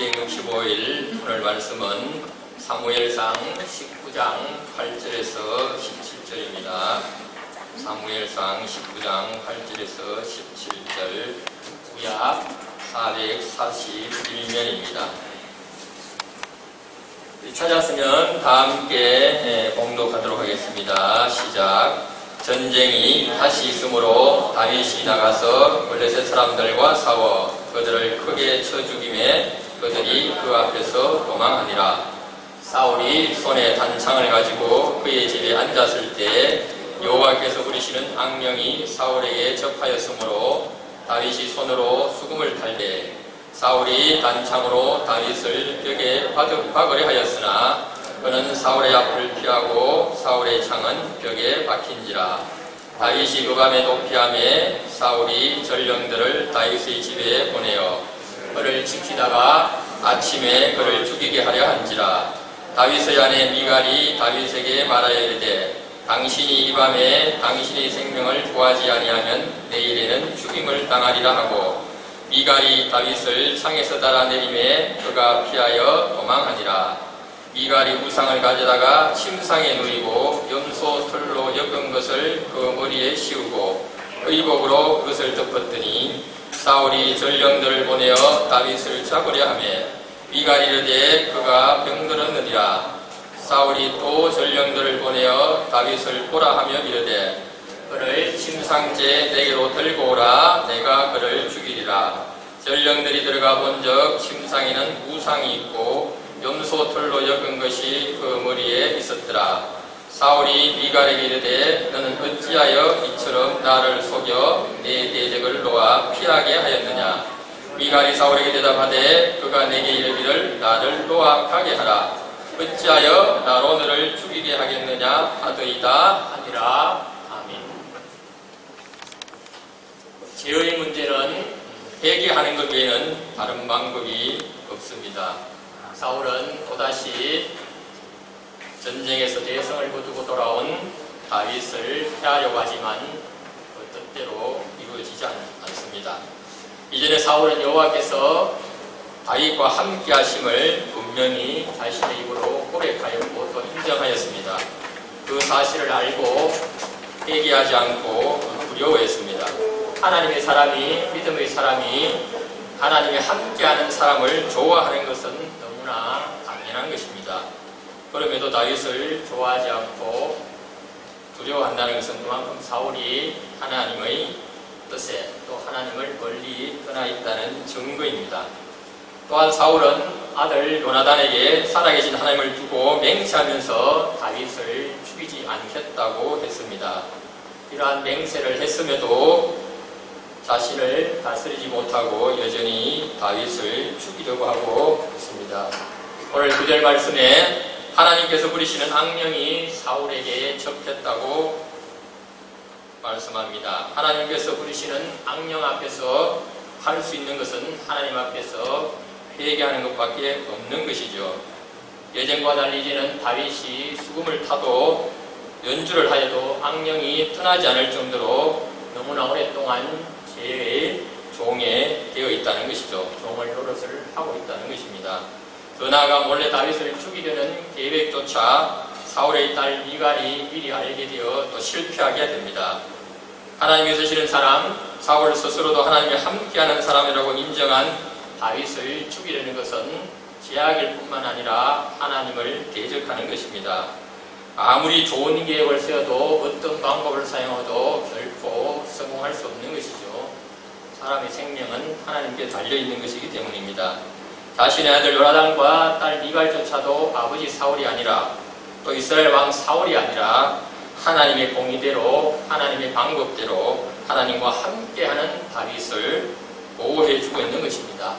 265일 오늘 말씀은 사무엘상 19장 8절에서 17절입니다. 사무엘상 19장 8절에서 17절, 구약 441면입니다. 찾았으면 다 함께 봉독하도록 하겠습니다. 시작. 전쟁이 다시 있으므로 다윗이 나가서 블레셋 사람들과 싸워 그들을 크게 쳐 죽이매 그들이 그 앞에서 도망하니라. 사울이 손에 단창을 가지고 그의 집에 앉았을 때 여호와께서 부리시는 악령이 사울에게 접하였으므로 다윗이 손으로 수금을 탈 때 사울이 단창으로 다윗을 벽에 박으려 하였으나 그는 사울의 앞을 피하고 사울의 창은 벽에 박힌지라. 다윗이 그 밤에 도피하매 사울이 전령들을 다윗의 집에 보내어 그를 지키다가 아침에 그를 죽이게 하려 한지라. 다윗의 아내 미갈이 다윗에게 말하여 이르되 당신이 이 밤에 당신의 생명을 구하지 아니하면 내일에는 죽임을 당하리라 하고, 미갈이 다윗을 창에서 달아내리매 그가 피하여 도망하니라. 미갈이 우상을 가져다가 침상에 누이고 염소 털로 엮은 것을 그 머리에 씌우고 의복으로 그것을 덮었더니 사울이 전령들을 보내어 다윗을 잡으려 하매 미갈이 이르되 그가 병들었느니라. 사울이 또 전령들을 보내어 다윗을 보라 하며 이르되 그를 침상째 내게로 들고 오라. 내가 그를 죽이리라. 전령들이 들어가 본즉 침상에는 우상이 있고 염소 털로 엮은 것이 그 머리에 있었더라. 사울이 미갈에게 이르되 너는 어찌하여 이처럼 나를 속여 내 대적을 놓아 피하게 하였느냐. 미갈이 사울에게 대답하되 그가 내게 이르기를 나를 놓아 가게 하라. 어찌하여 나로 너를 죽이게 하겠느냐 하더이다 하니라. 아멘. 죄의 문제는 회개하는 것 외에는 다른 방법이 없습니다. 사울은 또다시 전쟁에서 대성을 거두고 돌아온 다윗을 피하려고 하지만 그 뜻대로 이루어지지 않습니다. 이전에 사울은 여호와께서 다윗과 함께 하심을 분명히 자신의 입으로 고백하였고 또 인정하였습니다. 그 사실을 알고 회개하지 않고 두려워했습니다. 하나님의 사람이, 믿음의 사람이 하나님의 함께하는 사람을 좋아하는 것은 너무나 당연한 것입니다. 그럼에도 다윗을 좋아하지 않고 두려워한다는 것은 그만큼 사울이 하나님의 뜻에 또 하나님을 멀리 떠나 있다는 증거입니다. 또한 사울은 아들 요나단에게 살아계신 하나님을 두고 맹세하면서 다윗을 죽이지 않겠다고 했습니다. 이러한 맹세를 했음에도 자신을 다스리지 못하고 여전히 다윗을 죽이려고 하고 있습니다. 오늘 9절 말씀에 하나님께서 부리시는 악령이 사울에게 접했다고 말씀합니다. 하나님께서 부리시는 악령 앞에서 할 수 있는 것은 하나님 앞에서 회개하는 것밖에 없는 것이죠. 예전과 달리 이제는 다윗이 수금을 타도 연주를 하여도 악령이 떠나지 않을 정도로 너무나 오랫동안 죄의 종에 되어 있다는 것이죠. 종을 노릇을 하고 있다는 것입니다. 더 나아가 몰래 다윗을 죽이려는 계획조차 사울의 딸 미갈이 미리 알게 되어 또 실패하게 됩니다. 하나님께서 싫은 사람, 사울 스스로도 하나님이 함께하는 사람이라고 인정한 다윗을 죽이려는 것은 제약일 뿐만 아니라 하나님을 대적하는 것입니다. 아무리 좋은 계획을 세워도 어떤 방법을 사용해도 결코 성공할 수 없는 것이죠. 사람의 생명은 하나님께 달려있는 것이기 때문입니다. 자신의 아들 요나단과 딸 미갈조차도 아버지 사울이 아니라 또 이스라엘 왕 사울이 아니라 하나님의 공의대로 하나님의 방법대로 하나님과 함께하는 다윗을 보호해주고 있는 것입니다.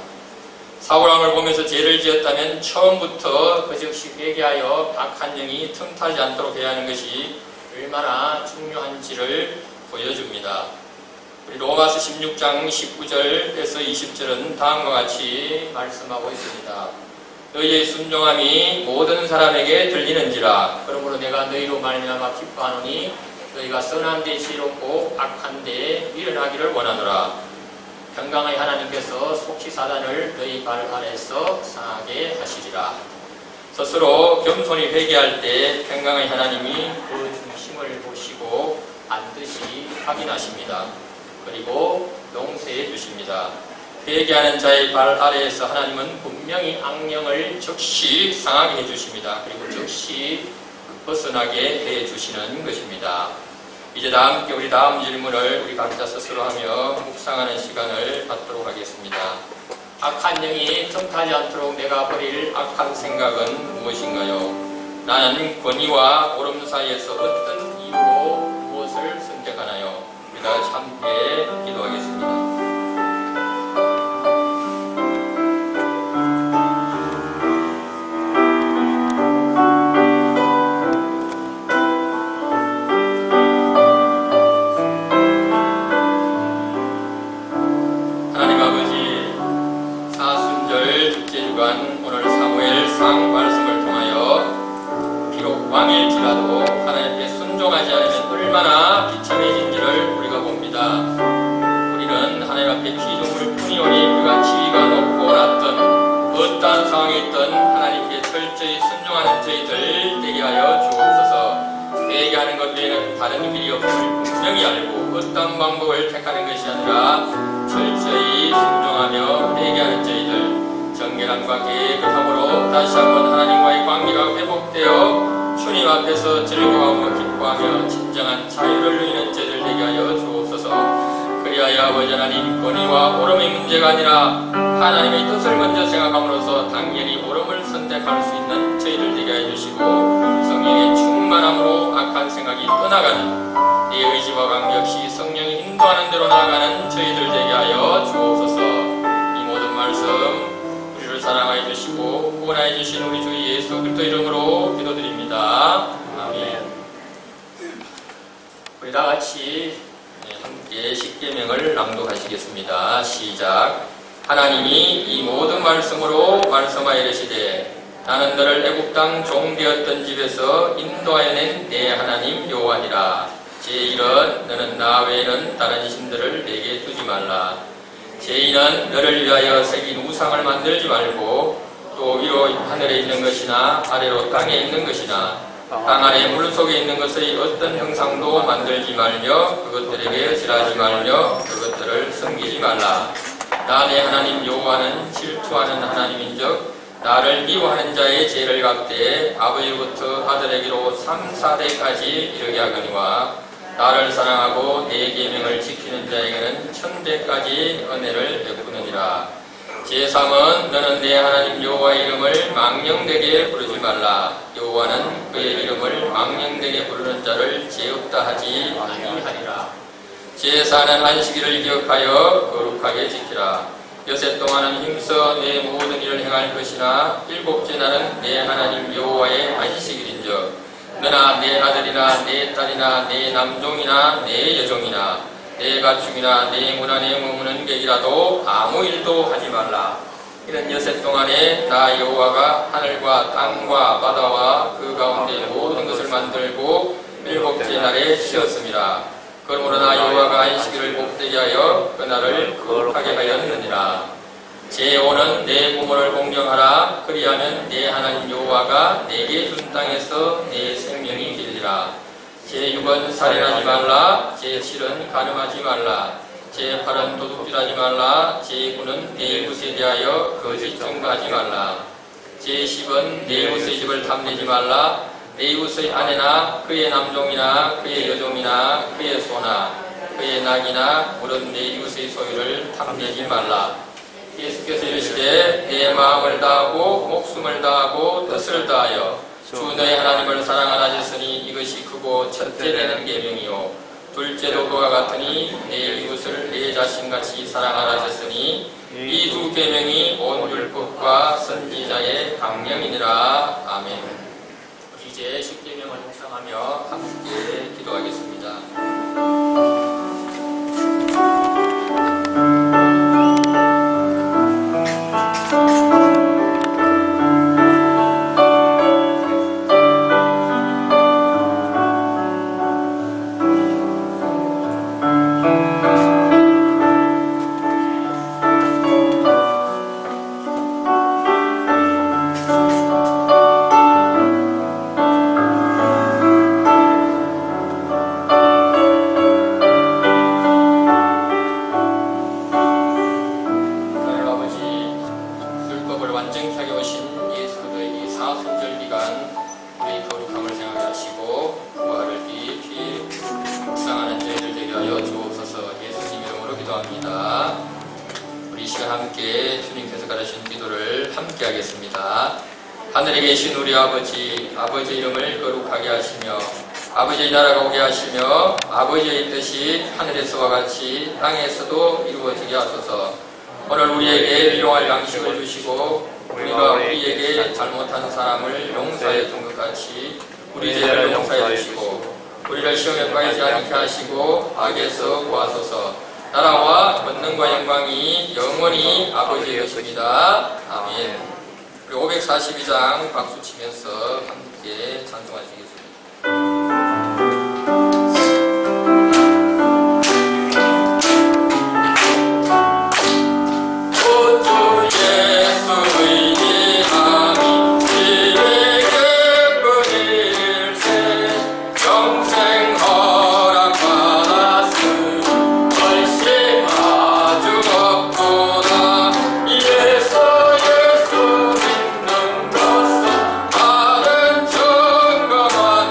사울 왕을 보면서 죄를 지었다면 처음부터 그 즉시 회개하여 악한 영이 틈타지 않도록 해야 하는 것이 얼마나 중요한지를 보여줍니다. 우리 로마서 16장 19절에서 20절은 다음과 같이 말씀하고 있습니다. 너희의 순종함이 모든 사람에게 들리는지라. 그러므로 내가 너희로 말미암아 기뻐하노니 너희가 선한 데 지혜롭고 악한 데에 미련하기를 원하노라. 평강의 하나님께서 속히 사단을 너희 발 아래에서 상하게 하시리라. 스스로 겸손히 회개할 때 평강의 하나님이 그 중심을 보시고 반드시 확인하십니다. 그리고 용서해 주십니다. 회개하는 자의 발 아래에서 하나님은 분명히 악령을 즉시 상하게 해주십니다. 그리고 즉시 벗어나게 해주시는 것입니다. 이제 다 함께 우리 다음 질문을 우리 각자 스스로 하며 묵상하는 시간을 갖도록 하겠습니다. 악한 영이 틈타지 않도록 내가 버릴 악한 생각은 무엇인가요? 나는 권위와 옳음 사이에서 어떤 이유로 무엇을 선택하나요? 우리 다 함께 기도하겠습니다. 오늘 사무엘상 말씀을 통하여 비록 왕일지라도 하나님께 순종하지 않으면 얼마나 비참해진지를 우리가 봅니다. 우리는 하나님 앞에 피조물 뿐이오니 우리가 지위가 높고 낮든 어떠한 상황에 있든 하나님께 철저히 순종하는 저희들 되게 하여 주옵소서. 회개하는 것 외에는 다른 길이 없음을 분명히 알고 어떤 방법을 택하는 것이 아니라 철저히 순종하며 회개하는 저희들, 정결함과 깨끗함으로 다시 한번 하나님과의 관계가 회복되어 주님 앞에서 즐거워하며 기뻐하며 진정한 자유를 누리는 저희들 되게 하여 주옵소서. 그리하여 아버지 하나님, 권위와 옳음의 문제가 아니라 하나님의 뜻을 먼저 생각함으로써 당연히 옳음을 선택할 수 있는 저희들 되게 해주시고 성령의 충만함으로 악한 생각이 떠나가는 네 의지와 관계없이 성령이 인도하는 대로 나아가는 저희들 되게 하여 주옵소서. 이 모든 말씀 사랑하여 주시고 구원하여 주신 우리 주 예수 그리스도 이름으로 기도드립니다. 아멘. 우리 다 같이 함께 십계명을 낭독하시겠습니다. 시작. 하나님이 이 모든 말씀으로 말씀하여 이르시되 나는 너를 애굽 땅 종되었던 집에서 인도하여 낸 내 하나님 여호와니라. 제1은 너는 나 외에는 다른 신들을 내게 두지 말라. 제2는 너를 위하여 새긴 우상을 만들지 말고 또 위로 하늘에 있는 것이나 아래로 땅에 있는 것이나 땅 아래 물속에 있는 것의 어떤 형상도 만들지 말며 그것들에게 절하지 말며 그것들을 섬기지 말라. 나 내 하나님 여호와는 질투하는 하나님인즉 나를 미워하는 자의 죄를 갚되 아버지부터 아들에게로 3, 4대까지 이르게 하거니와 나를 사랑하고 내 계명을 지키는 자에게는 천대까지 은혜를 베푸느니라. 제3은 너는 내 하나님 여호와의 이름을 망령되게 부르지 말라. 여호와는 그의 이름을 망령되게 부르는 자를 죄 없다 하지 아니하리라. 제4는 안식일을 기억하여 거룩하게 지키라. 여세 동안은 힘써 내 모든 일을 행할 것이나 일곱째 날은 내 하나님 여호와의 안식일인즉 너나 내 아들이나 내 딸이나 내 남종이나 내 여종이나 내 가축이나 내 문화 내 머무는 객이라도 아무 일도 하지 말라. 이런 여세 동안에 나 여호와가 하늘과 땅과 바다와 그 가운데 모든 것을 만들고 일곱째 날에 쉬었음이라. 그러므로 나 여호와가 안식일을 복되게 하여 그날을 거룩하게 하였느니라. 제5는 내 부모를 공경하라. 그리하면 내 하나님 여호와가 내게 준 땅에서 내 생명이 길리라. 제6은 살인하지 말라. 제7은 간음하지 말라. 제8은 도둑질하지 말라. 제9는 내 이웃에 대하여 거짓 증거하지 말라. 제10은 내 이웃의 집을 탐내지 말라. 내 이웃의 아내나 그의 남종이나 그의 여종이나 그의 소나 그의 낙이나 물은 내 이웃의 소유를 탐내지 말라. 예수께서 이르시되 내 마음을 다하고 목숨을 다하고 뜻을 다하여 주 너의 하나님을 사랑하라 하셨으니 이것이 크고 첫째 되는 계명이요 둘째도 그와 같으니 내 이웃을 내 자신같이 사랑하라 하셨으니 이 두 계명이 온 율법과 선지자의 강령이니라. 아멘. 이제 십계명을 묵상하며 함께 기도하겠습니다. 사순절 기간 우리 거룩함을 생각하게 하시고 부활을 깊이 묵상하는 저희들 되게 하여 주옵소서. 예수님 이름으로 기도합니다. 우리 이 시간 함께 주님께서 가르치신 기도를 함께 하겠습니다. 하늘에 계신 우리 아버지, 아버지의 이름을 거룩하게 하시며 아버지의 나라가 오게 하시며 아버지의 뜻이 하늘에서와 같이 땅에서도 이루어지게 하소서. 오늘 우리에게 일용할 양식을 주시고 우리가 우리에게 잘못한 사람을 용서해 준 것 같이 우리 죄를 용서해 주시고 우리를 시험에 빠지지 않게 하시고 악에서 구하소서. 나라와 권능과 영광이 영원히 아버지의 것입니다. 아멘. 우리 542장 박수 치면서 함께 찬송하시겠습니다. 예수 믿는 것은 나는 정말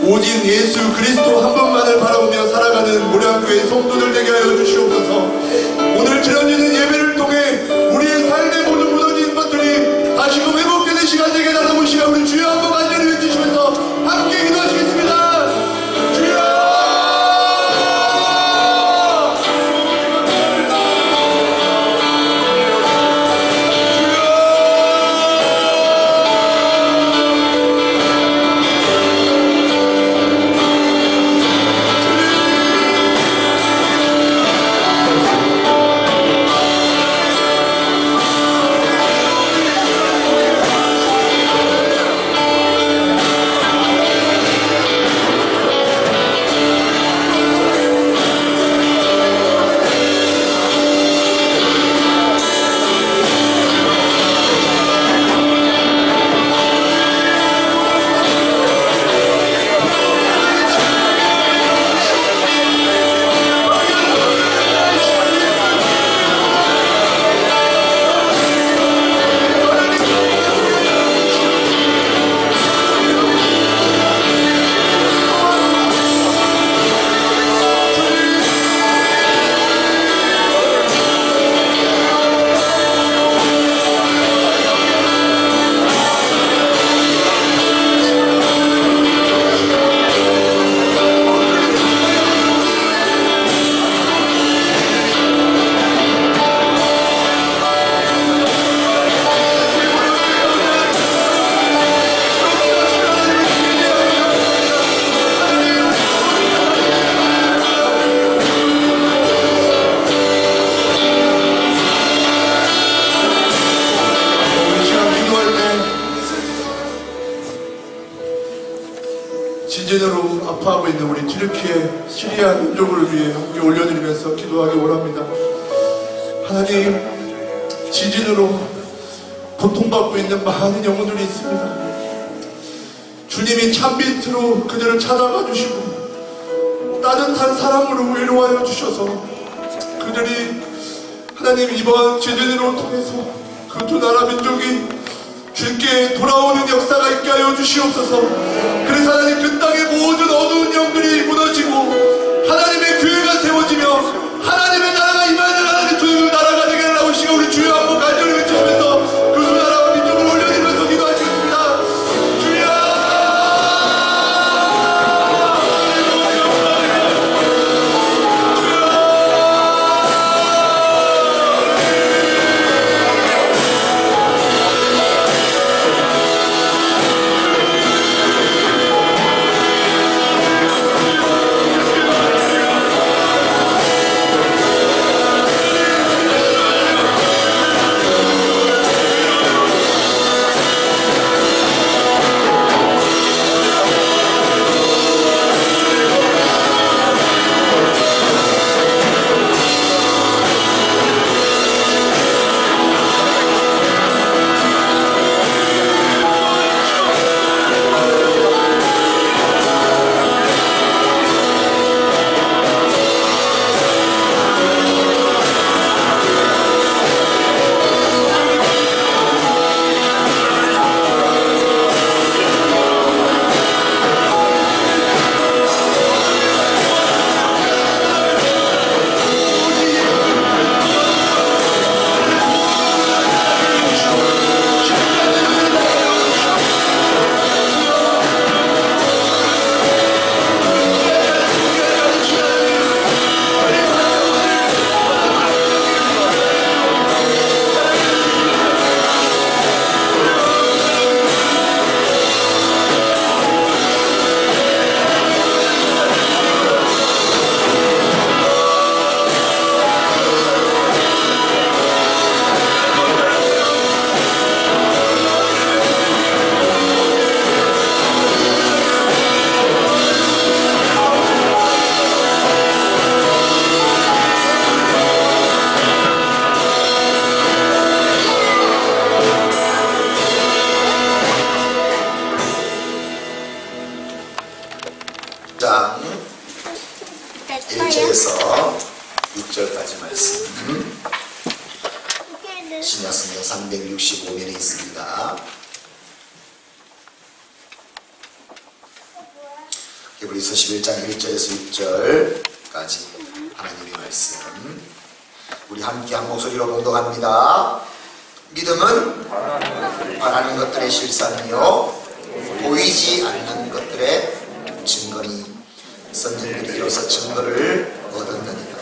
오직 예수 그리스도 한 분만을 바라보며 살아가는 모량교회 성도들 되게 하여 주시옵소서. 오늘 드려지는 예배를 통해 우리의 삶의 모든 무너진 것들이 다시금 회복되는 시간 되게 달라보시며 우리 주여 한번 간절히 외치시면서 함께 기도하시겠습니다. 주여! 지진으로 아파하고 있는 우리 튀르키예 시리아 민족을 위해 함께 올려드리면서 기도하기 원합니다. 하나님, 지진으로 고통받고 있는 많은 영혼들이 있습니다. 주님이 찬빛으로 그들을 찾아가 주시고 따뜻한 사랑으로 위로하여 주셔서 그들이 하나님 이번 지진으로 통해서 그 두 나라 민족이 주께 돌아오는 역사가 있게 하여 주시옵소서. 그래서 하나님 그 땅의 모든 어두운 영들이 무너지고 하나님의 교회가 세워지며 하나님의 나라가 임하는 하나님 두 나라가 되게 하시고 우리 주여 한번 간절히 외치시면서 그 두 나라와 민족을 올려드리면서 기도하시겠습니다. 주여! 히브리서 11장 1절에서 6절까지 하나님의 말씀 우리 함께 한 목소리로 봉독합니다. 믿음은 바라는 것들의 실상이요 보이지 않는 것들의 증거니 선진들이 이로써 증거를 얻었느니라.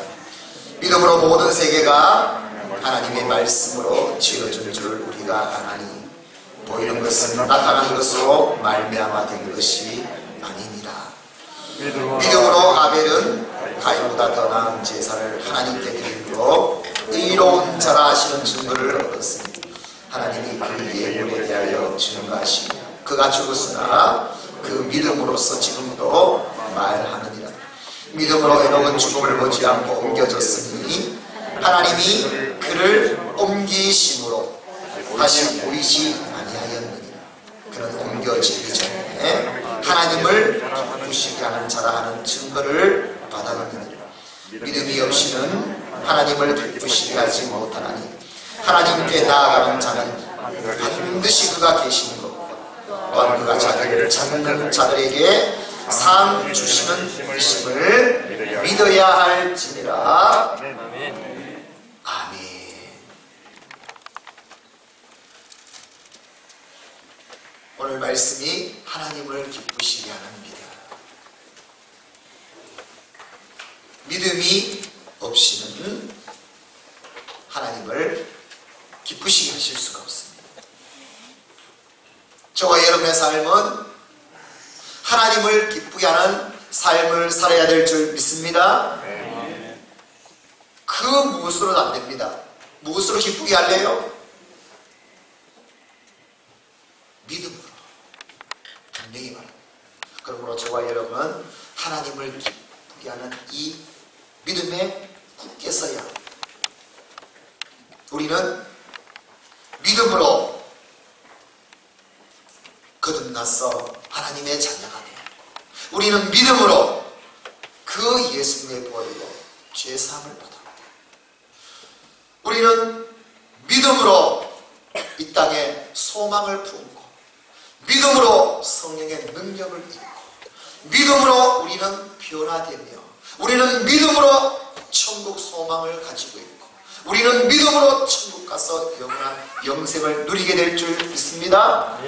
믿음으로 모든 세계가 하나님의 말씀으로 지어준 줄 우리가 아나니 보이는 것은 나타난 것으로 말미암아 된 것이 아니니라. 믿음으로 아벨은 가인보다 더 나은 제사를 하나님께 드리므로 의로운 자라 하시는 증거를 얻었으니 하나님이 그 예물에 대하여 증거하시며 그가 죽었으나 그 믿음으로써 지금도 말하느니라. 믿음으로 에녹은 죽음을 보지 않고 옮겨졌으니 하나님이 그를 옮기심으로 다시 보이지 아니하였느니라. 그는 옮겨지기 전에 하나님을 기쁘시게 하는 자라 하는 증거를 받았느니라. 믿음이 없이는 하나님을 기쁘시게 하지 못하나니 하나님께 나아가는 자는 반드시 그가 계시는 것과 또한 그가 자기를 찾는 자들에게 상 주시는 이심을 믿어야 할지니라. 아멘. 오늘 말씀이 하나님을 기쁘시게 하는 믿음이 없이는 하나님을 기쁘시게 하실 수가 없습니다. 저와 여러분의 삶은 하나님을 기쁘게 하는 삶을 살아야 될 줄 믿습니다. 그 무엇으로도 안 됩니다. 무엇으로 기쁘게 할래요? 믿음으로. 분명히 말합니다. 그러므로 저와 여러분은 하나님을 기쁘게 하는 이 믿음에 굳게 서야 합니다. 우리는 믿음으로 거듭나서 하나님의 자녀가 되어 우리는 믿음으로 그 예수님의 보혈로 죄사함을 받아 우리는 믿음으로 이 땅에 소망을 품고 믿음으로 성령의 능력을 입고 믿음으로 우리는 변화되며 우리는 믿음으로 천국 소망을 가지고 있고 우리는 믿음으로 천국 가서 영원한 영생을 누리게 될 줄 믿습니다.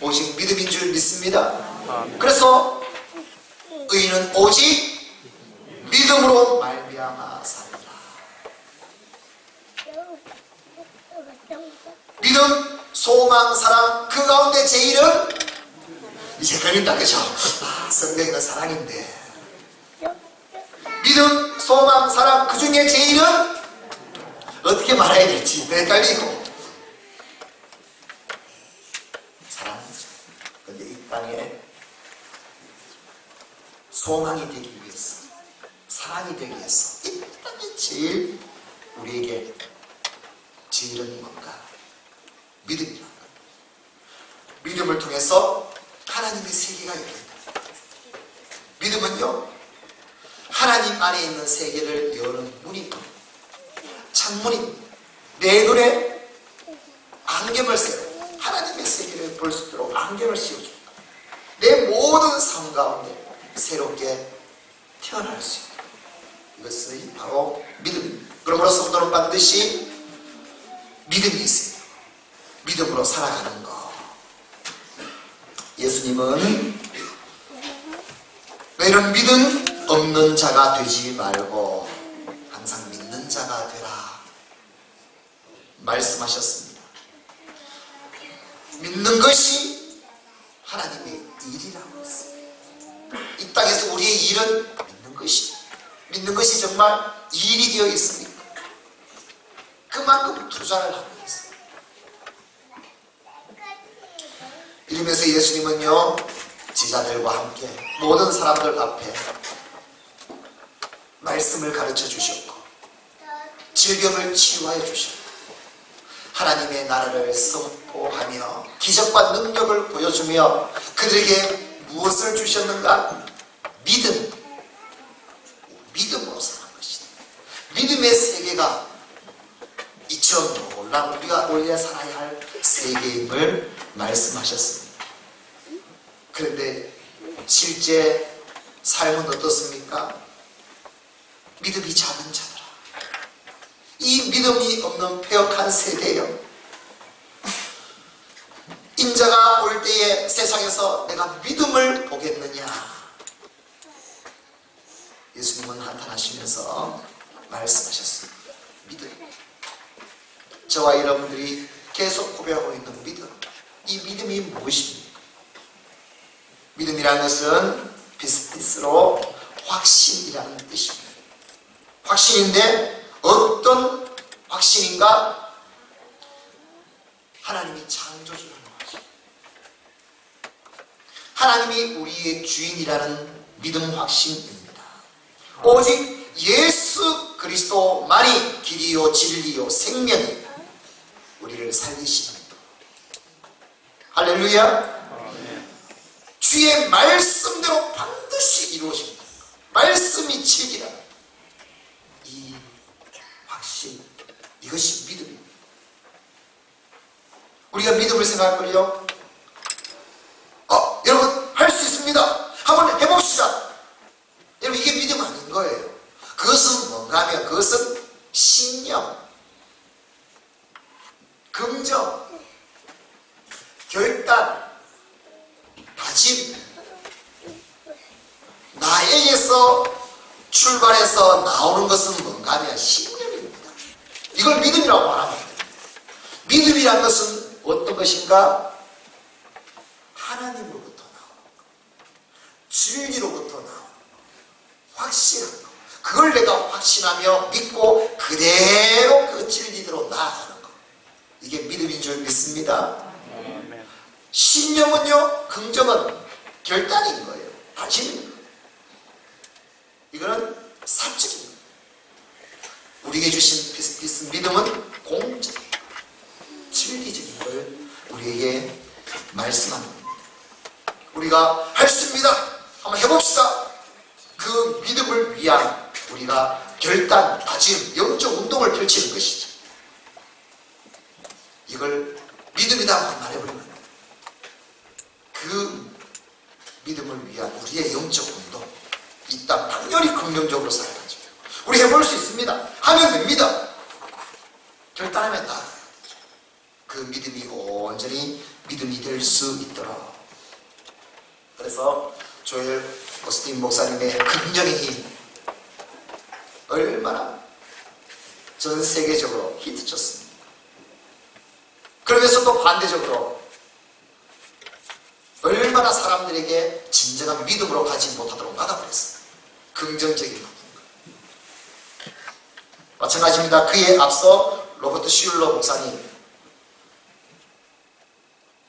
오직 믿음인 줄 믿습니다. 그래서 의인은 오직 믿음으로 말미암아 살리라. 믿음, 소망, 사랑 그 가운데 제일은 이제 걸린다 그죠? 성경에는 사랑인데 믿음, 소망, 사랑 그 중에 제일은 어떻게 말해야 될지 헷갈리고 사랑이죠. 근데 이 땅에 소망이 되기 위해서 사랑이 되기 위해서 이 땅에 제일 우리에게 제일은 뭔가? 믿음이라는 것. 믿음을 통해서 하나님의 세계가 열린다. 믿음은요 하나님 안에 있는 세계를 여는 문입니다. 창문입니다. 내 눈에 안경을 쓰고 하나님의 세계를 볼 수 있도록 안경을 씌워줍니다. 내 모든 삶 가운데 새롭게 태어날 수 있도록 이것이 바로 믿음입니다. 그러므로 성도는 반드시 믿음이 있어요. 믿음으로 살아가는 것. 예수님은 너희는 믿음 없는 자가 되지 말고 항상 믿는 자가 되라 말씀하셨습니다. 믿는 것이 하나님의 일이라고 했습니다. 이 땅에서 우리의 일은 믿는 것이 정말 일이 되어 있습니까? 그만큼 투자를 하고 있습니다. 이러면서 예수님은요 제자들과 함께 모든 사람들 앞에 말씀을 가르쳐 주셨고 질병을 치유하여 주셨고 하나님의 나라를 선포하며 기적과 능력을 보여주며 그들에게 무엇을 주셨는가? 믿음으로 사는 것이다. 믿음의 세계가 이처럼 놀라운 우리가 원래 살아야 할 세계임을 말씀하셨습니다. 그런데 실제 삶은 어떻습니까? 믿음이 작은 자들아, 이 믿음이 없는 폐역한 세대요. 인자가 올 때에 세상에서 내가 믿음을 보겠느냐? 예수님은 한탄하시면서 말씀하셨습니다. 믿음. 저와 여러분들이 계속 고백하고 있는 믿음. 이 믿음이 무엇입니까? 믿음이라는 것은 비스티스로 확신이라는 뜻입니다. 확신인데 어떤 확신인가? 하나님이 창조주라는 거죠. 하나님이 우리의 주인이라는 믿음 확신입니다. 오직 예수 그리스도만이 길이요 진리요 생명이 우리를 살리십니다. 할렐루야. 주의 말씀대로 반드시 이루어집니다. 말씀이 진리라. 이 확신, 이것이 믿음입니다. 우리가 믿음을 생각할걸요. 여러분 할 수 있습니다. 한번 해봅시다. 여러분 이게 믿음 아닌 거예요. 그것은 뭔가 하면 그것은 신념, 긍정, 결단, 다짐, 나에게서 출발해서 나오는 것은 뭔가 하면 신념입니다. 이걸 믿음이라고 말합니다. 믿음이란 것은 어떤 것인가? 하나님으로부터 나오는 것, 진리로부터 나오는 것, 확신한 것. 그걸 내가 확신하며 믿고 그대로 그 진리대로 나아가는 것. 이게 믿음인 줄 믿습니다. 신념은요, 긍정은 결단인 거예요. 다짐인 거예요. 이거는 사적입니다. 우리에게 주신 피스피스 믿음은 공적, 진리적인 걸 우리에게 말씀합니다. 우리가 할 수 있습니다. 한번 해봅시다. 그 믿음을 위한 우리가 결단, 다짐, 영적 운동을 펼치는 것이죠. 이걸 믿음이다 말해버리면 그 믿음을 위한 우리의 영적 운동, 이 땅 당연히 긍정적으로 살아야죠. 우리 해볼 수 있습니다. 하면 됩니다. 결단하면 다 그 믿음이 온전히 믿음이 될 수 있도록. 그래서 조엘 오스틴 목사님의 긍정의 힘 얼마나 전 세계적으로 히트쳤습니다. 그러면서 또 반대적으로 얼마나 사람들에게 진정한 믿음으로 가지 못하도록 막아버렸어요. 긍정적인 부분. 마찬가지입니다. 그에 앞서 로버트 슐러 목사님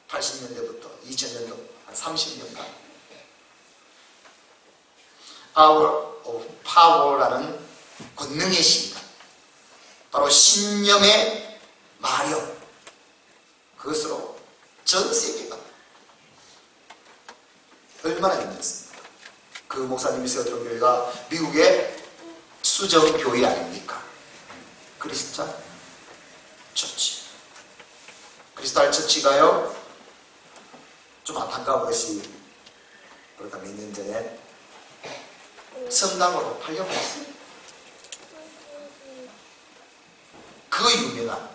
80년대부터 2000년도 한 30년간 Power of Power라는 권능의 신간, 바로 신념의 마력, 그것으로 전 세계가 얼마나 힘들었습니까? 그 목사님이 세웠던 교회가 미국의 수정교회 아닙니까? 크리스탈 처치. 크리스탈 처치가요, 좀 안타까운 것이 그러다 몇 년 전에 성당으로 팔려버렸어요. 그 유명한,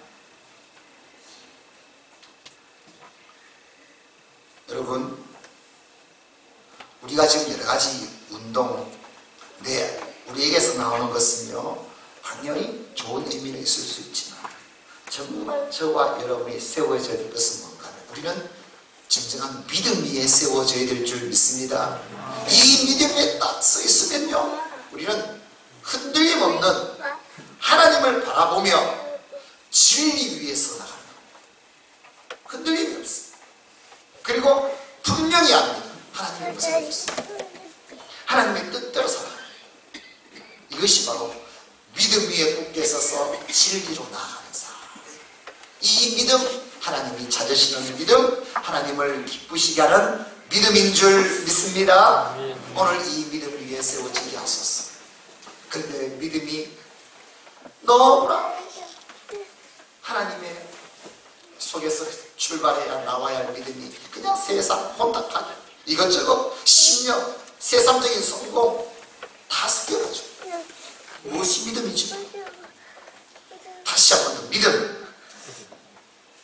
여러분 우리가 지금 여러 가지 운동, 우리에게서 나오는 것은요, 당연히 좋은 의미는 있을 수 있지만 정말 저와 여러분이 세워져야 될 것은 뭔가 하면 우리는 진정한 믿음 위에 세워져야 될 줄 믿습니다. 이 믿음에 딱 서 있으면요, 우리는 흔들림 없는 하나님을 바라보며 진리 위에서 나가는 거예요. 흔들림이 없어요. 그리고 분명히 압니다. 하나님의 것을 있습니다. 하나님의 뜻대로 살아가는 거예요. 이것이 바로 믿음 위에 굳게 서서 진리로 나아가는 사람. 이 믿음, 하나님이 찾으시는 믿음, 하나님을 기쁘시게 하는 믿음인 줄 믿습니다. 오늘 이 믿음을 위해 세워지게 하소서. 근데 믿음이 너무나 하나님의 속에서 출발해야 나와야 할 믿음이 그냥 세상 혼탁하게 이것저것 신념, 세상적인 성공 다 섞여가지고 무엇이 믿음이지? 다시 한 번 더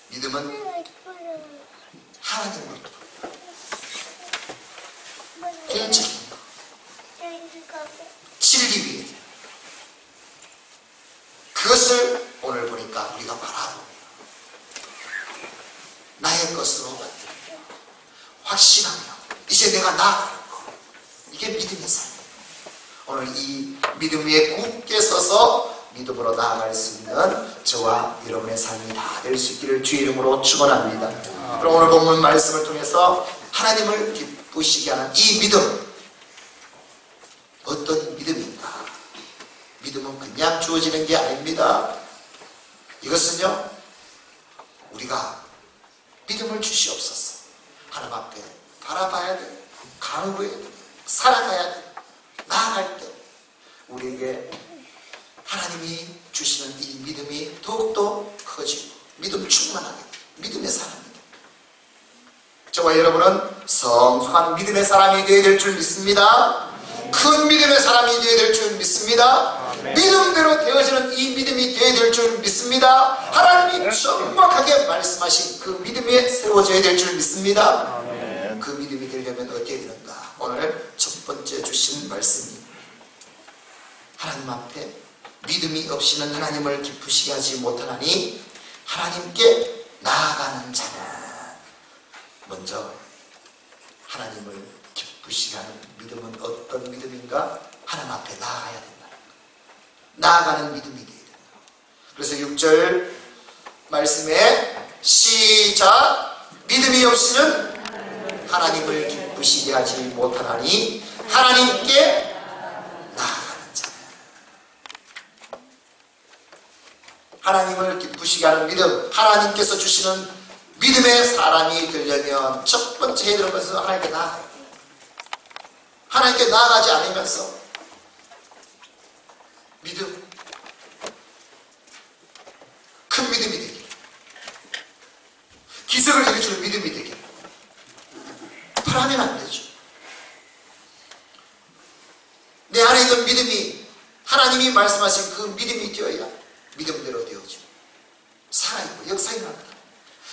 믿음은 하나님으로부터 공적인 것, 진리 위에 그것을 오늘 보니까 우리가 바라보며 나의 것으로 확신하며 이제 내가 나아가는 것, 이게 믿음의 삶이에요. 오늘 이 믿음 위에 굳게 서서 믿음으로 나아갈 수 있는 저와 여러분의 삶이 다 될 수 있기를 주의 이름으로 축원합니다. 그럼 오늘 본문 말씀을 통해서 하나님을 기쁘시게 하는 이 믿음, 어떤 믿음인가? 믿음은 그냥 주어지는 게 아닙니다. 이것은요, 우리가 믿음을 주시옵소서. 하나님 앞에 바라봐야 돼, 간구해야 돼, 살아가야 돼. 나아갈 때 우리에게 하나님이 주시는 이 믿음이 더욱더 커지고 믿음 충만하게 믿음의 사람입니다. 저와 여러분은 성숙한 믿음의 사람이 되어야 될 줄 믿습니다. 큰 믿음의 사람이 되어야 될 줄 믿습니다. 믿음대로 되어지는 이 믿음이 되어야 될 줄 믿습니다. 하나님이 정확하게 말씀하신 그 믿음에 세워져야 될 줄 믿습니다. 그 믿음이 되려면 어떻게 되는가? 오늘 첫 번째 주신 말씀이 하나님 앞에 믿음이 없이는 하나님을 기쁘시게 하지 못하나니 하나님께 나아가는 자는 먼저 하나님을 기쁘시게 하는 믿음은 어떤 믿음인가? 하나님 앞에 나아가야 된다. 나아가는 믿음이 되어야 된다. 그래서 6절 말씀에 시작! 믿음이 없이는 하나님을 기쁘시게 하지 못하나니 하나님께 나아가는 자는, 하나님을 기쁘시게 하는 믿음, 하나님께서 주시는 믿음의 사람이 되려면 첫 번째 해야 되는 것은 하나님께 나아가야 돼요. 하나님께 나아가지 않으면서 믿음, 큰 믿음이 되길, 기적을 일으키는 믿음이 되길 바라면 안 되죠. 내 안에 있는 믿음이 하나님이 말씀하신 그 믿음이 되어야 믿음대로 되어지고 살아있고 역사에 나옵니다.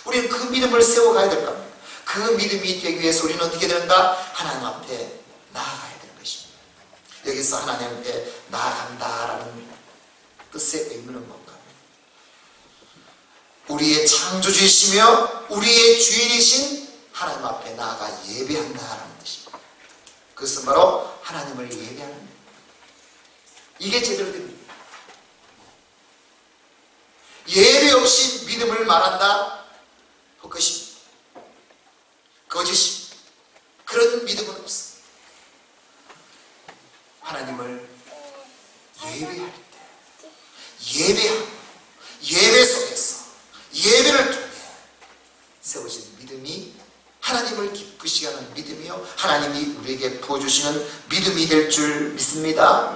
우리는 그 믿음을 세워가야 될 겁니다. 그 믿음이 되기 위해서 우리는 어떻게 되는가? 하나님 앞에 나아가야 되는 것입니다. 여기서 하나님 앞에 나아간다라는 뜻의 의미는 뭔가? 우리의 창조주이시며 우리의 주인이신 하나님 앞에 나아가 예배한다라는 뜻입니다. 그것은 바로 하나님을 예배하는 것. 이게 제대로 됩니다. 예배 없이 믿음을 말한다? 헛것입니다. 거짓입니다. 그런 믿음은 없어. 하나님을 예배할 때, 예배 속에서 예배를 통해 세워진 믿음이 하나님을 기쁘시게 하는 믿음이요, 하나님이 우리에게 부어주시는 믿음이 될 줄 믿습니다.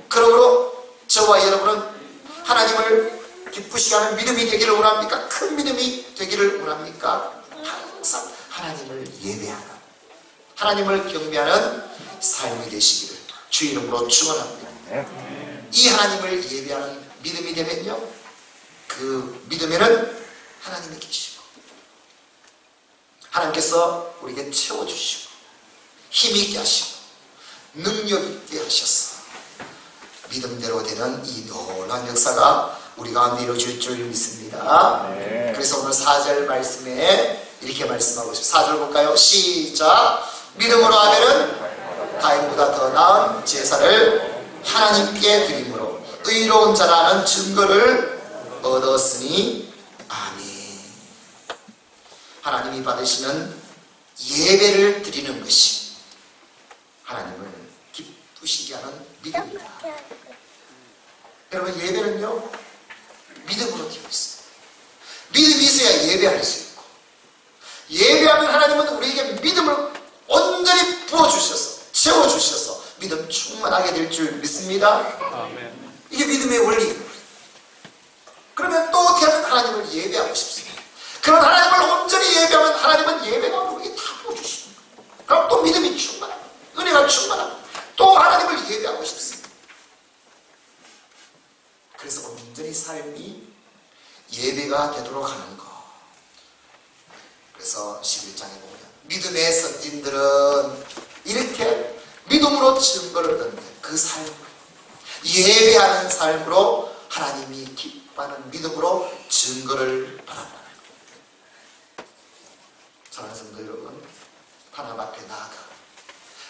그러므로 저와 여러분은 하나님을 기쁘시게 하는 믿음이 되기를 원합니까? 큰 믿음이 되기를 원합니까? 항상 하나님을 예배하는, 하나님을 경배하는 삶이 되시기를 주 이름으로 축원합니다. 이 하나님을 예배하는 믿음이 되면요, 그 믿음에는 하나님이 계시고 하나님께서 우리에게 채워주시고 힘있게 하시고 능력있게 하셔서 믿음대로 되는 이 놀라운 역사가 우리 가운데 이루어질 줄 믿습니다. 그래서 오늘 4절 말씀에 이렇게 말씀하고 있습니다. 4절 볼까요? 시작! 믿음으로 하면은 가인보다 더 나은 제사를 하나님께 드림으로 의로운 자라는 증거를 얻었으니 아멘. 하나님이 받으시는 예배를 드리는 것이 하나님을 기쁘시게 하는 믿음입니다. 여러분, 예배는요 믿음으로 되어 있어요. 믿음이 있어야 예배할 수 있고, 예배하면 하나님은 우리에게 믿음을 온전히 부어주셔서 채워주셔서 믿음 충만하게 될 줄 믿습니다. 아멘. 이게 믿음의 원리입니다. 그러면 또 어떻게 하면 하나님을 예배하고 싶습니다. 그런 하나님을 온전히 예배하면 하나님은 예배가 우리에게 다 부어주시는 거예요. 그럼 또 믿음이 충만합니다. 은혜가 그래서 11장에 보면 믿음의 선진들은 이렇게 믿음으로 증거를 얻는데 그 삶, 예배하는 삶으로 하나님이 기뻐하는 믿음으로 증거를 받았다는 거예요. 사랑하는 성도 여러분, 하나님 앞에 나아가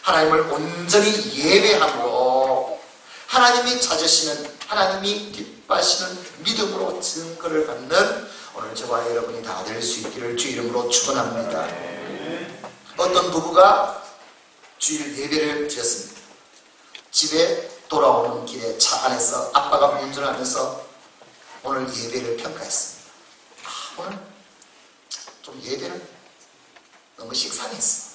하나님을 온전히 예배함으로 하나님이 찾으시는, 하나님이 기뻐하시는 믿음으로 증거를 받는 오늘 저와 여러분이 다 될 수 있기를 주 이름으로 축원합니다. 어떤 부부가 주일 예배를 드렸습니다. 집에 돌아오는 길에 차 안에서 아빠가 운전하면서 오늘 예배를 평가했습니다. 오늘 좀 예배는 너무 식상했어.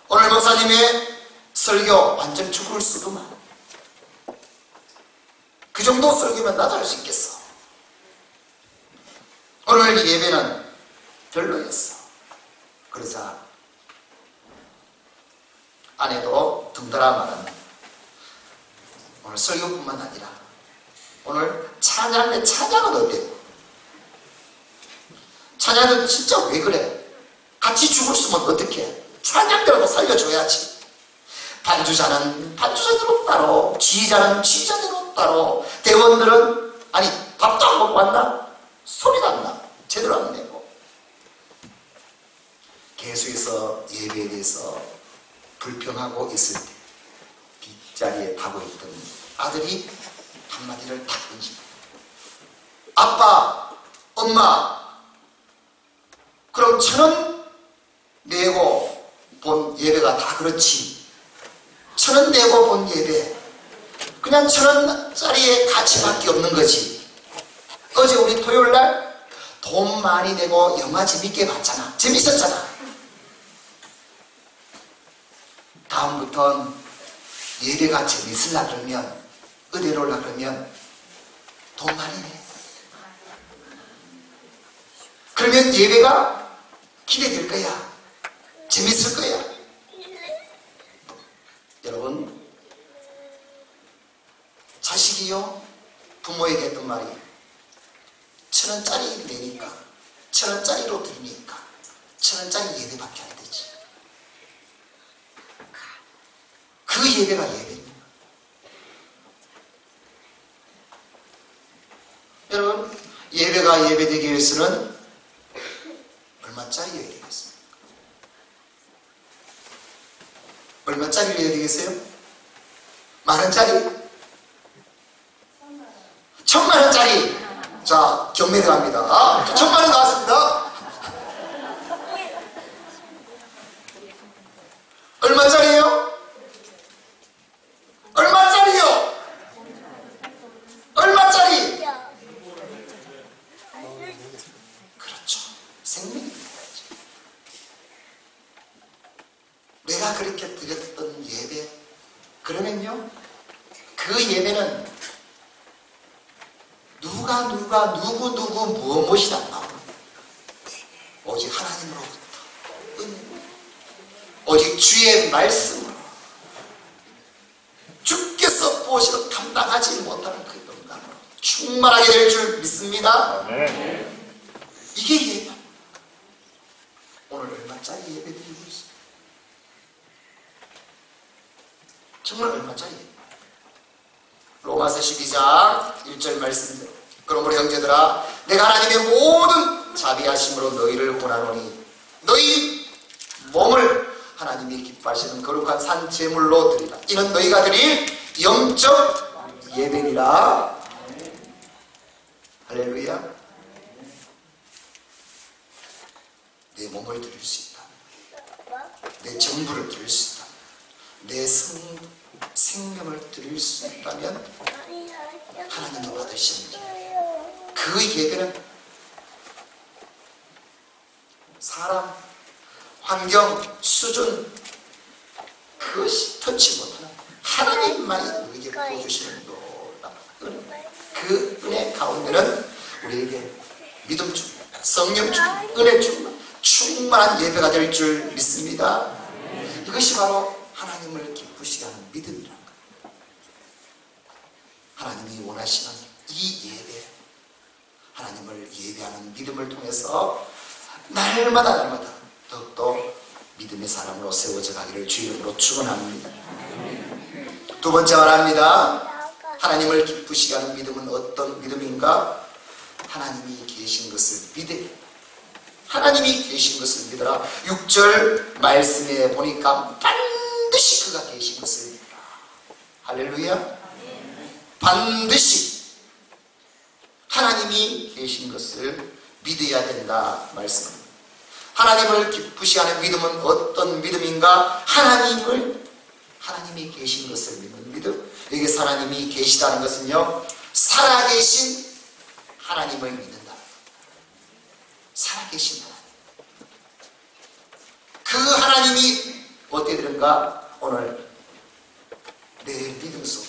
오늘 목사님의 설교 완전 죽을 수도만. 그 정도 설교면 나도 할 수 있겠어. 오늘 예배는 별로였어. 그러자 아내도 덩달아 말하는 오늘 설교뿐만 아니라 오늘 찬양의 찬양은 어때요? 찬양은 진짜 왜 그래? 같이 죽을 수면 어떡해? 찬양대로 살려줘야지. 반주자는 반주자대로 따로, 지휘자는 지휘자대로 따로, 대원들은 아니 밥도 안 먹고 왔나? 소리도 안 나. 제대로 안 내고. 계속해서 예배에 대해서 불평하고 있을 때 뒷자리에 타고 있던 아들이 한마디를 탁 던집니다. 아빠, 엄마, 그럼 1,000원 내고 본 예배가 다 그렇지. 1,000원 내고 본 예배 그냥 1,000원짜리의 가치밖에 없는 거지. 어제 우리 토요일날 돈 많이 내고 영화 재밌게 봤잖아. 재밌었잖아. 다음부턴 예배가 재밌으려 그러면, 의대로려 그러면 돈 많이 내. 그러면 예배가 기대될 거야. 재밌을 거야. 여러분, 자식이요 부모에게 했던 말이 1,000원짜리 내니까, 1,000원짜리로 드리니까 1,000원짜리 예배밖에 안 되지. 그 예배가 예배입니다. 여러분, 예배가 예배되기 위해서는 얼마짜리여야 되겠습니까? 얼마짜리여야 되겠어요? 10,000원짜리? 1,000,000원짜리! 자, 경매 들어갑니다. 1,000,000원 나왔습니다. 얼마짜리예요? 얼마짜리요? 얼마짜리? 그렇죠. 생명입니다. 내가 그렇게 드렸던 예배, 그러면요, 그 예배는 누구 무엇이 안 나옵니다. 오직 하나님으로부터 은혜, 오직 주의 말씀으로, 주께서 무엇이도 감당하지 못하는 그 영광으로 충만하게 될 줄 믿습니다. 이게 예배. 오늘 얼마짜리 예배 드리고 있어요? 정말 얼마짜리 예배? 로마서 12장 1절 말씀입니다. 그러므로 형제들아, 내가 하나님의 모든 자비하심으로 너희를 권하노니 너희 몸을 하나님이 기뻐하시는 거룩한 산 제물로 드리라. 이는 너희가 드릴 영적 예배니라. 할렐루야. 내 몸을 드릴 수 있다. 내 전부를 드릴 수 있다. 내 생명을 드릴 수 있다면 하나님이 받으시는 그 예배는 사람, 환경, 수준, 그것이 터치 못하는 하나님만이 우리에게 보여주시는 놀라운 그 은혜 가운데는 우리에게 믿음 중, 성령 중, 은혜 중 충만한 예배가 될 줄 믿습니다. 이것이 바로 하나님을 기쁘시게 하는 믿음이라는 거예요. 하나님이 원하시는 이 예배, 하나님을 예배하는 믿음을 통해서 날마다 더욱더 믿음의 사람으로 세워져 가기를 주의 이름으로 축원합니다. 두 번째 말합니다. 하나님을 기쁘시게 하는 믿음은 어떤 믿음인가? 하나님이 계신 것을 믿으라. 하나님이 계신 것을 믿어라. 6절 말씀에 보니까 반드시 그가 계신 것을 믿어라. 할렐루야. 반드시 하나님이 계신 것을 믿어야 된다 말씀입니다. 하나님을 기쁘시게 하는 믿음은 어떤 믿음인가? 하나님이 계신 것을 믿는 믿음. 여기서 하나님이 계시다는 것은요, 살아계신 하나님을 믿는다. 살아계신 하나님. 그 하나님이 어떻게 되는가? 오늘 내 믿음 속에,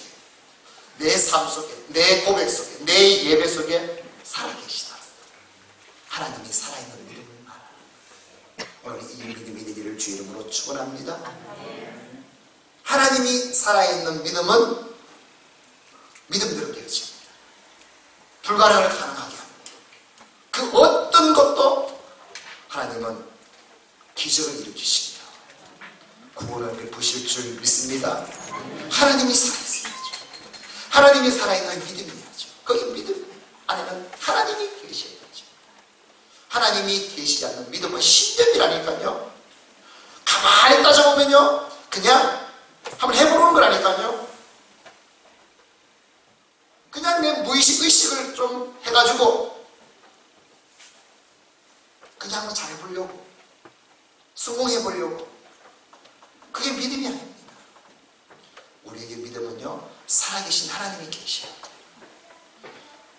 내 삶 속에, 내 고백 속에, 내 예배 속에 살아계시다. 하나님이 살아있는 믿음을 말하라. 오늘 이 믿음이 되기를 주의 이름으로 축원합니다. 하나님이 살아있는 믿음은 믿음대로 되어집니다. 불가능을 가능하게 합니다. 그 어떤 것도 하나님은 기적을 일으키십니다. 구원을 베푸실 줄 믿습니다. 하나님이 살아있어야죠. 하나님이 살아있는 믿음이야죠. 그 믿음 안에는 하나님이 계셔야죠. 하나님이 계시지 않는 믿음은 신념이라니까요. 가만히 따져보면요, 그냥 한번 해보는 거라니까요. 그냥 내 무의식 의식을 좀 해가지고 그냥 잘해보려고, 성공해보려고, 그게 믿음이 아닙니다. 우리에게 믿음은요, 살아계신 하나님이 계셔요.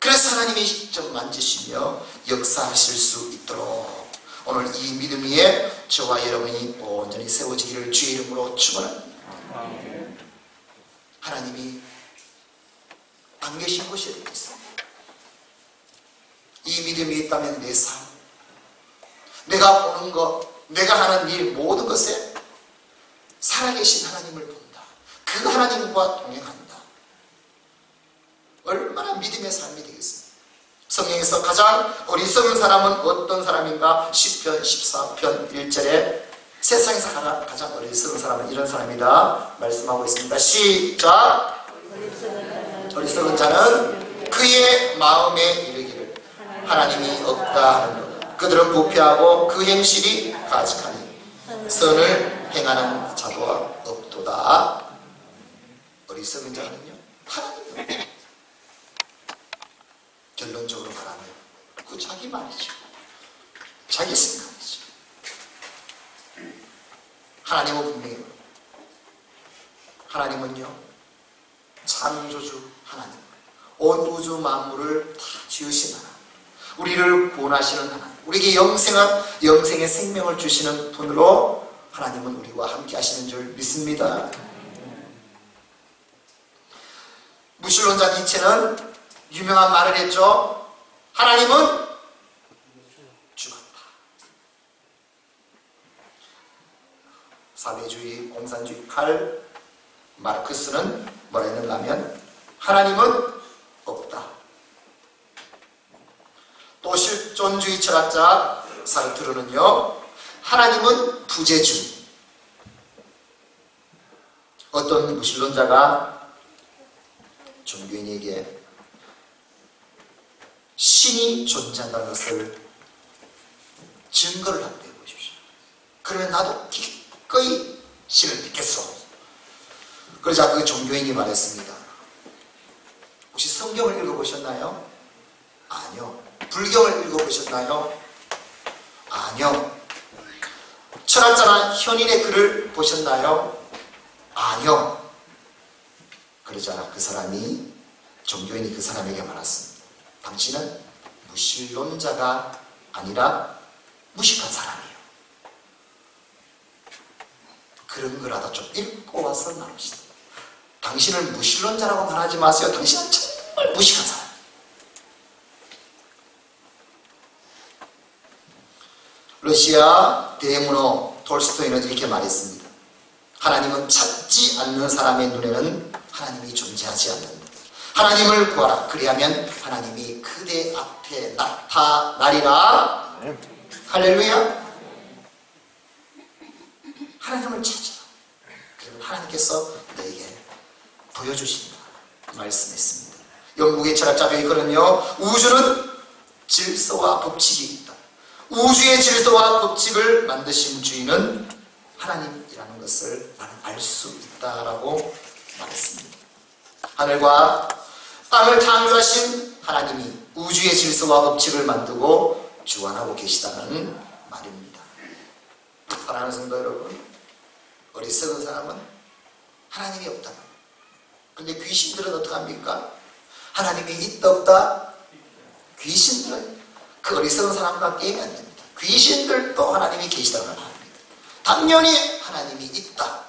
그래서 하나님이 직접 만지시며 역사하실 수 있도록 오늘 이 믿음 위에 저와 여러분이 온전히 세워지기를 주의 이름으로 축원합니다. 하나님이 안 계신 곳이 어디 있습니까? 이 믿음이 있다면 내 삶, 내가 보는 것, 내가 하는 일 모든 것에 살아계신 하나님을 본다. 그 하나님과 동행한다. 얼마나 믿음의 삶이 되겠습니까? 성경에서 가장 어리석은 사람은 어떤 사람인가? 시편 14편 1절에 세상에서 가장 어리석은 사람은 이런 사람이다 말씀하고 있습니다. 시작! 어리석은 자는 그의 마음에 이르기를 하나님이 없다 하는도다. 그들은 부패하고 그 행실이 가직하니 선을 행하는 자도 없도다. 어리석은 자는요, 하나님이 없다. 결론적으로 말하면 그 자기 말이죠. 자기 생각이죠. 하나님은 분명히 하나님은요, 창조주 하나님, 온 우주 만물을 다 지으신 하나님, 우리를 구원하시는 하나님, 우리에게 영생의 생명을 주시는 분으로 하나님은 우리와 함께 하시는 줄 믿습니다. 무신론자 니체는 유명한 말을 했죠. 하나님은 죽었다. 사대주의, 공산주의 칼 마르크스는 뭐라 했는가 하면 하나님은 없다. 또 실존주의 철학자 사르트르는요, 하나님은 부재중. 어떤 무신론자가 종교인에게 신이 존재한다는 것을 증거를 한번 해보십시오. 그러면 나도 기꺼이 신을 믿겠소. 그러자 그 종교인이 말했습니다. 혹시 성경을 읽어보셨나요? 아니요. 불경을 읽어보셨나요? 아니요. 철학자나 현인의 글을 보셨나요? 아니요. 그러자 그 사람이, 종교인이 그 사람에게 말했습니다. 당신은 무신론자가 아니라 무식한 사람이에요. 그런 거라도 좀 읽고 와서 나눕시다. 당신을 무신론자라고 말하지 마세요. 당신은 정말 무식한 사람. 러시아 대문호 톨스토이는 이렇게 말했습니다. 하나님은 찾지 않는 사람의 눈에는 하나님이 존재하지 않는다. 하나님을 구하라. 그리하면 하나님이 그대 앞에 나타나리라. 할렐루야. 하나님을 찾아. 그러면 하나님께서 너에게 보여주신다 말씀했습니다. 영국의 철학자들이 있거든요. 우주는 질서와 법칙이 있다. 우주의 질서와 법칙을 만드신 주인은 하나님이라는 것을 나는 알 수 있다라고 말했습니다. 하늘과 땅을 창조하신 하나님이 우주의 질서와 법칙을 만들고 주관하고 계시다는 말입니다. 사랑하는 성도 여러분, 어리석은 사람은 하나님이 없다. 근데 귀신들은 어떡합니까? 하나님이 있다 없다? 귀신들은 그 어리석은 사람과 게임이 안 됩니다. 귀신들도 하나님이 계시다고 합니다. 당연히 하나님이 있다.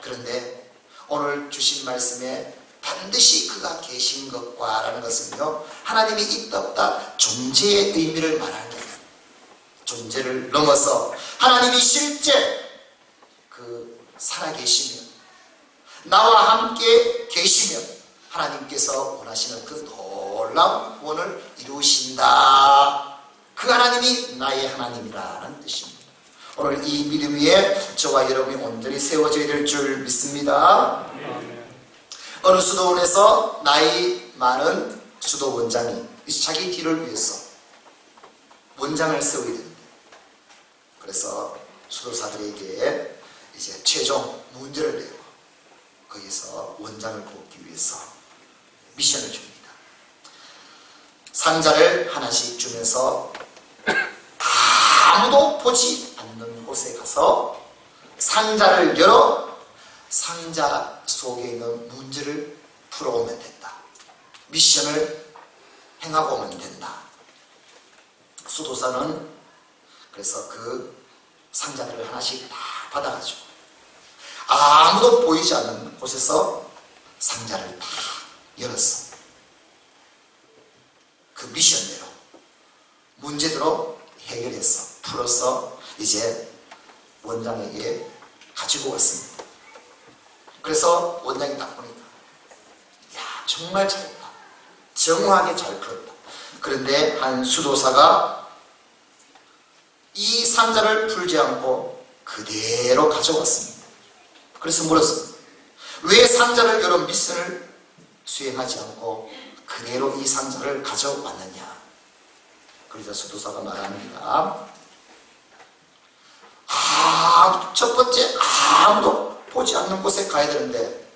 그런데 오늘 주신 말씀에 반드시 그가 계신 것과 라는 것은요, 하나님이 있다 없다 존재의 의미를 말하는 거예요. 존재를 넘어서 하나님이 실제 살아계시며 나와 함께 계시며 하나님께서 원하시는 그 놀라운 구원을 이루신다. 그 하나님이 나의 하나님이라는 뜻입니다. 오늘 이 믿음 위에 저와 여러분이 온전히 세워져야 될 줄 믿습니다. 어느 수도원에서 나이 많은 수도원장이 자기 길을 위해서 원장을 세워야 됩니다. 그래서 수도사들에게 이제 최종 문제를 내고 거기서 원장을 뽑기 위해서 미션을 줍니다. 상자를 하나씩 주면서 아무도 보지 않는 곳에 가서 상자를 열어 상자 속에 있는 문제를 풀어오면 된다. 미션을 행하고 오면 된다. 수도사는 그래서 그 상자들을 하나씩 다 받아가지고 아무도 보이지 않는 곳에서 상자를 다 열었어. 그 미션대로 문제대로 해결해서 풀어서 이제 원장에게 가지고 왔습니다. 그래서 원장이 딱 보니까 야, 정말 잘했다. 정확하게 잘 풀었다. 그런데 한 수도사가 이 상자를 풀지 않고 그대로 가져왔습니다. 그래서 물었습니다. 왜 상자를 열어 미션을 수행하지 않고 그대로 이 상자를 가져왔느냐. 그러자 수도사가 말합니다. 첫 번째 아무도 보지 않는 곳에 가야 되는데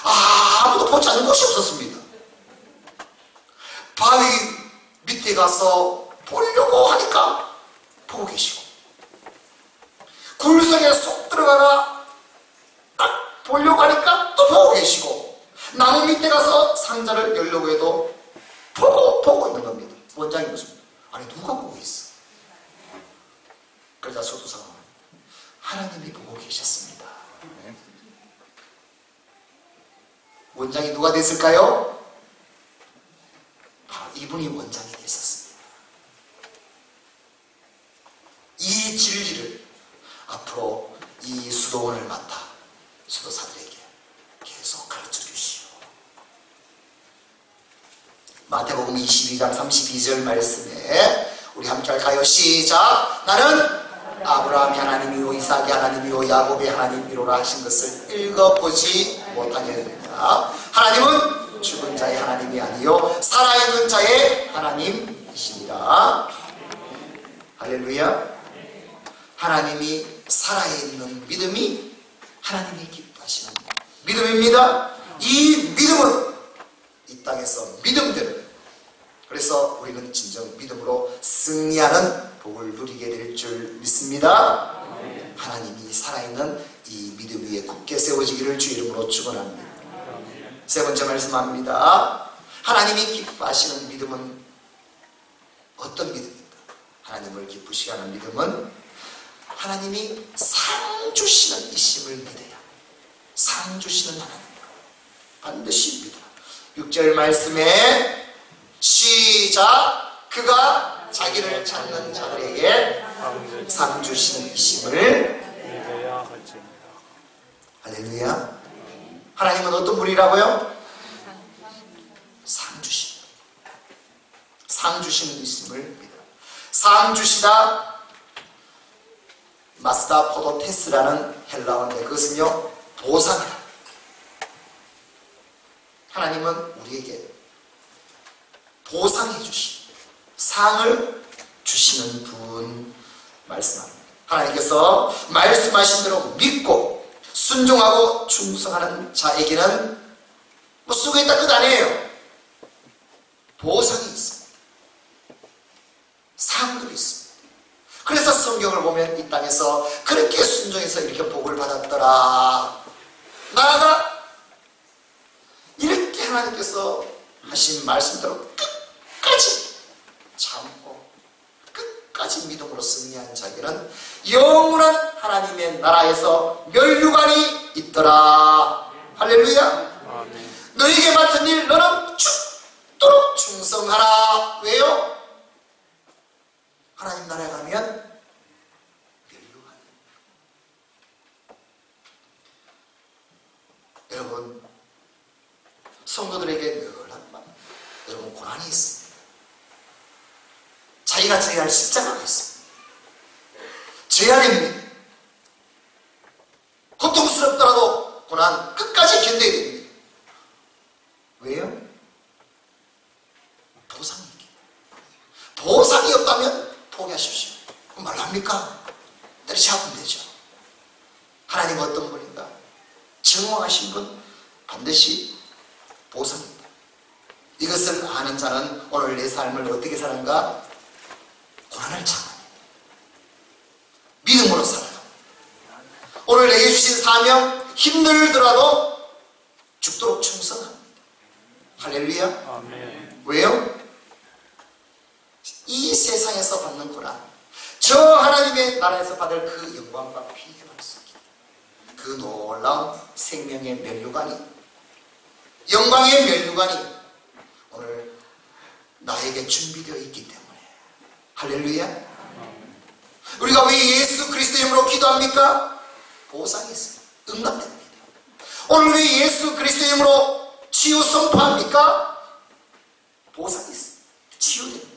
아무도 보지 않는 곳이 없었습니다. 바위 밑에 가서 보려고 하니까 보고 계시고, 굴속에 쏙 들어가라 딱 보려고 하니까 또 보고 계시고, 나무 밑에 가서 상자를 열려고 해도 보고 있는 겁니다. 원장이 묻습니다. 아니 누가 보고 있어? 그러자 수도사가 하나님이 보고 계셨습니다. 원장이 누가 됐을까요? 바로 이분이 원장이 됐었습니다. 이 진리를 앞으로 이 수도원을 맡아 수도사들에게 계속 가르쳐 주시오. 마태복음 22장 32절 말씀에 우리 함께 할까요? 시작! 나는 아브라함이 하나님이요 이삭이 하나님이요 야곱의 하나님이로라 하신 것을 읽어보지 못하겠느냐. 하나님은 죽은 자의 하나님이 아니요 살아있는 자의 하나님이시니라. 할렐루야. 하나님이 살아있는 믿음이 하나님이 기뻐하시는 믿음입니다. 이 믿음은 이 땅에서 믿음대로, 그래서 우리는 진정 믿음으로 승리하는 복을 누리게 될 줄 믿습니다. 하나님이 살아있는 이 믿음 위에 굳게 세워지기를 주 이름으로 축원합니다. 세 번째 말씀합니다. 하나님이 기뻐하시는 믿음은 어떤 믿음입니까? 하나님을 기쁘시게 하는 믿음은 하나님이 상 주시는 이심을 믿어야, 상 주시는 하나님 반드시 믿어라. 6절 말씀에 시작! 그가 자기를 찾는 자들에게 상 주시는 이심을 믿어야 할지니라. 할렐루야. 하나님은 어떤 분이라고요? 상 주신 상 주시는 이심을 믿어라. 상 주시다 마스다 포도테스라는 헬라어인데 그것은요 보상이다. 하나님은 우리에게 보상해 주시고 상을 주시는 분 말씀합니다. 하나님께서 말씀하신 대로 믿고 순종하고 충성하는 자에게는 뭐 수고했다 끝 아니에요. 보상이 있습니다. 상들이 있습니다. 그래서 성경을 보면 이 땅에서 그렇게 순종해서 이렇게 복을 받았더라. 나아가 이렇게 하나님께서 하신 말씀대로 끝까지 참고 끝까지 믿음으로 승리한 자에게는 영원한 하나님의 나라에서 면류관이 있더라. 할렐루야. 너에게 맡은 일 너는 죽도록 충성하라. 왜요? 하나님 나라에 가면 면류관. 여러분 성도들에게 늘 여러분 고난이 있습니다. 자기가 져야 할 십자가가 있습니다. 져야 됩니다. 고통스럽더라도 고난 끝까지 견뎌야 됩니다. 왜요? 보상이 있기 때문에. 보상이 없다면 포기하십시오. 그럼 말로 합니까? 때려치우면 되죠. 하나님은 어떤 분인가? 정확하신 분 반드시 보상입니다. 이것을 아는 자는 오늘 내 삶을 어떻게 사는가? 고난을 참아 믿음으로 살아갑니다. 오늘 내게 주신 사명 힘들더라도 죽도록 충성합니다. 할렐루야. 아멘. 왜요? 이 세상에서 받는 고난, 저 하나님의 나라에서 받을 그 영광과 비교할 수 없게 그 놀라운 생명의 면류관이, 영광의 면류관이 오늘 나에게 준비되어 있기 때문에. 할렐루야. 우리가 왜 예수 그리스도의 이름으로 기도합니까? 보상이 있습니다. 응답됩니다. 오늘 왜 예수 그리스도의 이름으로 치유 선포합니까? 보상이 있습니다. 치유됩니다.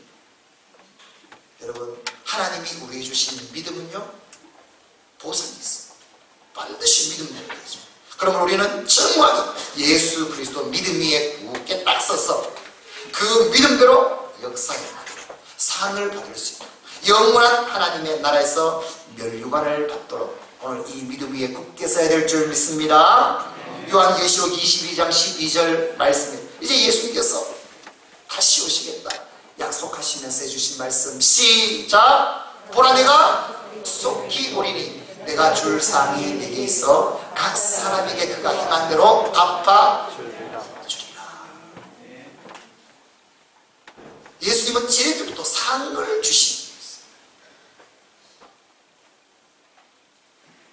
여러분 하나님이 우리에게 주신 믿음은요 보상이 있습니다. 반드시 믿음을 되죠. 그러면 우리는 정확히 예수 그리스도 믿음 위에 굳게 딱 서서 그 믿음대로 역사에 나도록 상을 받을 수 있도록 영원한 하나님의 나라에서 면류관을 받도록 오늘 이 믿음 위에 굳게 서야 될 줄 믿습니다. 요한계시록 22장 12절 말씀에 이제 예수님께서 다시 오시겠다 약속하시면서 해주신 말씀 시작. 보라 내가 속히 오리니 내가 줄 상이 내게 있어 각 사람에게 그가 행한 대로 갚아주리라. 예수님은 지혜들부터 상을 주십니다.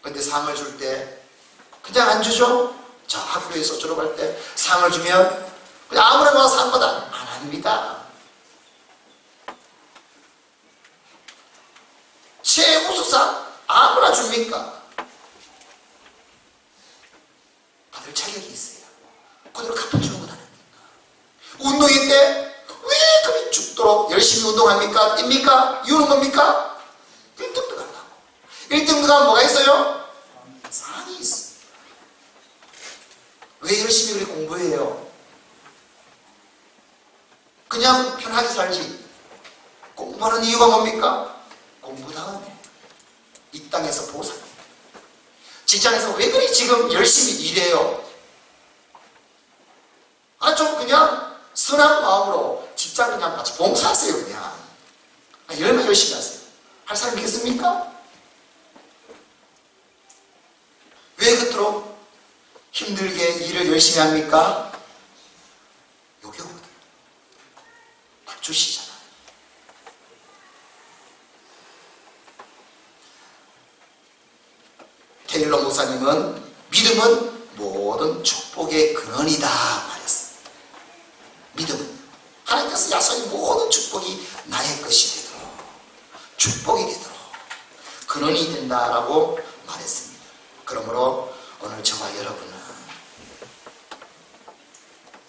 근데 상을 줄 때 그냥 안 주죠? 자, 학교에서 졸업할 때 상을 주면 그냥 아무나 와서 상 받아 안 합니다. 최우수상 아무나 줍니까? 받을 자격이 있어요. 그대로 갚아주는 건 아닙니까? 운동회 때 왜 그렇게 죽도록 열심히 운동합니까? 뜁니까? 이유는 뭡니까? 1등도 간다고. 1등도 가면 뭐가 있어요? 상이 있습니다. 왜 열심히 그렇게 공부해요? 그냥 편하게 살지. 공부하는 이유가 뭡니까? 공부 다음에 이 땅에서 보상. 직장에서 왜 그리 지금 열심히 일해요? 좀 그냥 선한 마음으로 직장 그냥 같이 봉사하세요. 그냥 얼마나 열심히 하세요. 할 사람 있겠습니까? 왜 그토록 힘들게 일을 열심히 합니까? 요격거든. 주시잖아요. 테일러 목사님은 믿음은 모든 축복의 근원이다 말했습니다. 믿음은 하나님께서 약속한 모든 축복이 나의 것이 되도록 축복이 되도록 근원이 된다라고 말했습니다. 그러므로 오늘 저와 여러분은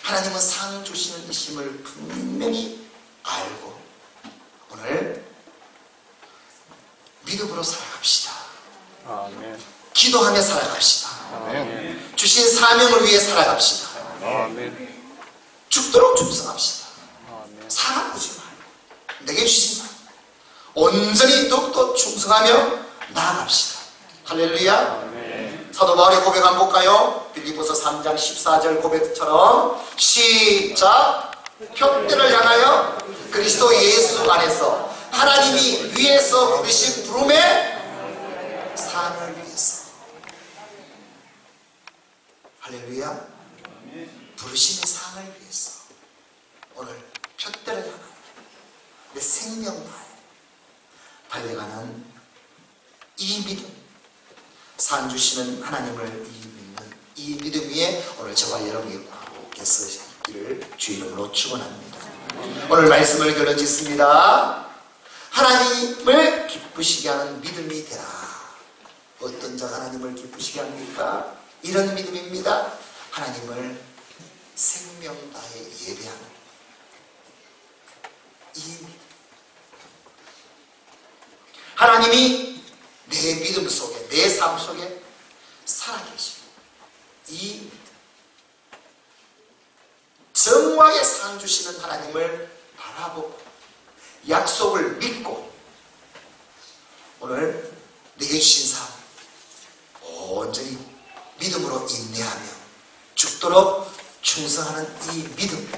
하나님은 상 주시는 이심을 분명히 알고 오늘 믿음으로 살아갑시다. 아멘. 기도하며 살아갑시다. 아멘. 주신 사명을 위해 살아갑시다. 아멘. 죽도록 충성합시다. 아멘. 살아보지 말고 내게 주신 사명 온전히 더욱더 충성하며 나아갑시다. 할렐루야. 아멘. 사도 바울의 고백 한번 볼까요? 빌립보서 3장 14절 고백처럼 시작. 표대를 향하여 그리스도 예수 안에서 하나님이 위에서 부르신 부름의 상을 위해서. 할렐루야. 부르심의 상을 위해서 오늘 표대를 향하여 내 생명 다해 달려가는 이 믿음, 산 주시는 하나님을 믿는 이 믿음 위에 오늘 저와 여러분이 굳게 서시기를 주 이름으로 축원합니다. 오늘 말씀을 결론 짓습니다. 하나님을 기쁘시게 하는 믿음이 되라. 어떤 자가 하나님을 기쁘시게 합니까? 이런 믿음입니다. 하나님을 생명 다해 예배하는 이 믿음. 하나님이 내 믿음 속에, 내 삶 속에 살아계시고 이 정확하게 상 주시는 하나님을 바라보고 약속을 믿고 오늘 내게 주신 삶 온전히 믿음으로 인내하며 죽도록 충성하는 이 믿음,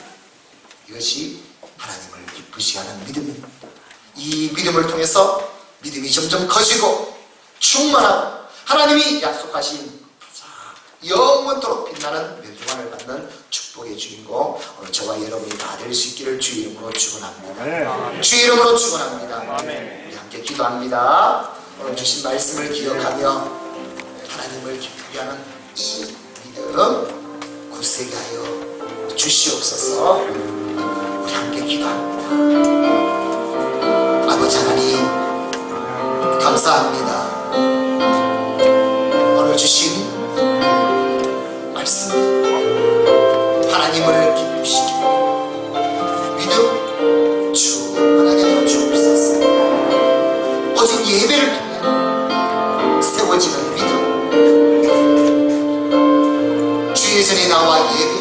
이것이 하나님을 기쁘시게 하는 믿음입니다. 이 믿음을 통해서 믿음이 점점 커지고 충만하고 하나님이 약속하신 영원토록 빛나는 멸종관을 받는 축복의 주인공 오늘 저와 여러분이 다 될 수 있기를 주 이름으로 축원합니다. 주 이름으로 축원합니다. 우리 함께 기도합니다. 오늘 주신 말씀을 기억하며 하나님을 기쁘게 하는 이 믿음 굳세게 하여 주시옵소서. 우리 함께 기도합니다. 아버지 하나님 감사합니다. 오늘 주신 말씀 하나님을 기쁘시게 믿음 충만하게 하여 주옵소서. 오직 예배를 통해 세워지는 믿음, 주의 전에 나와 예배,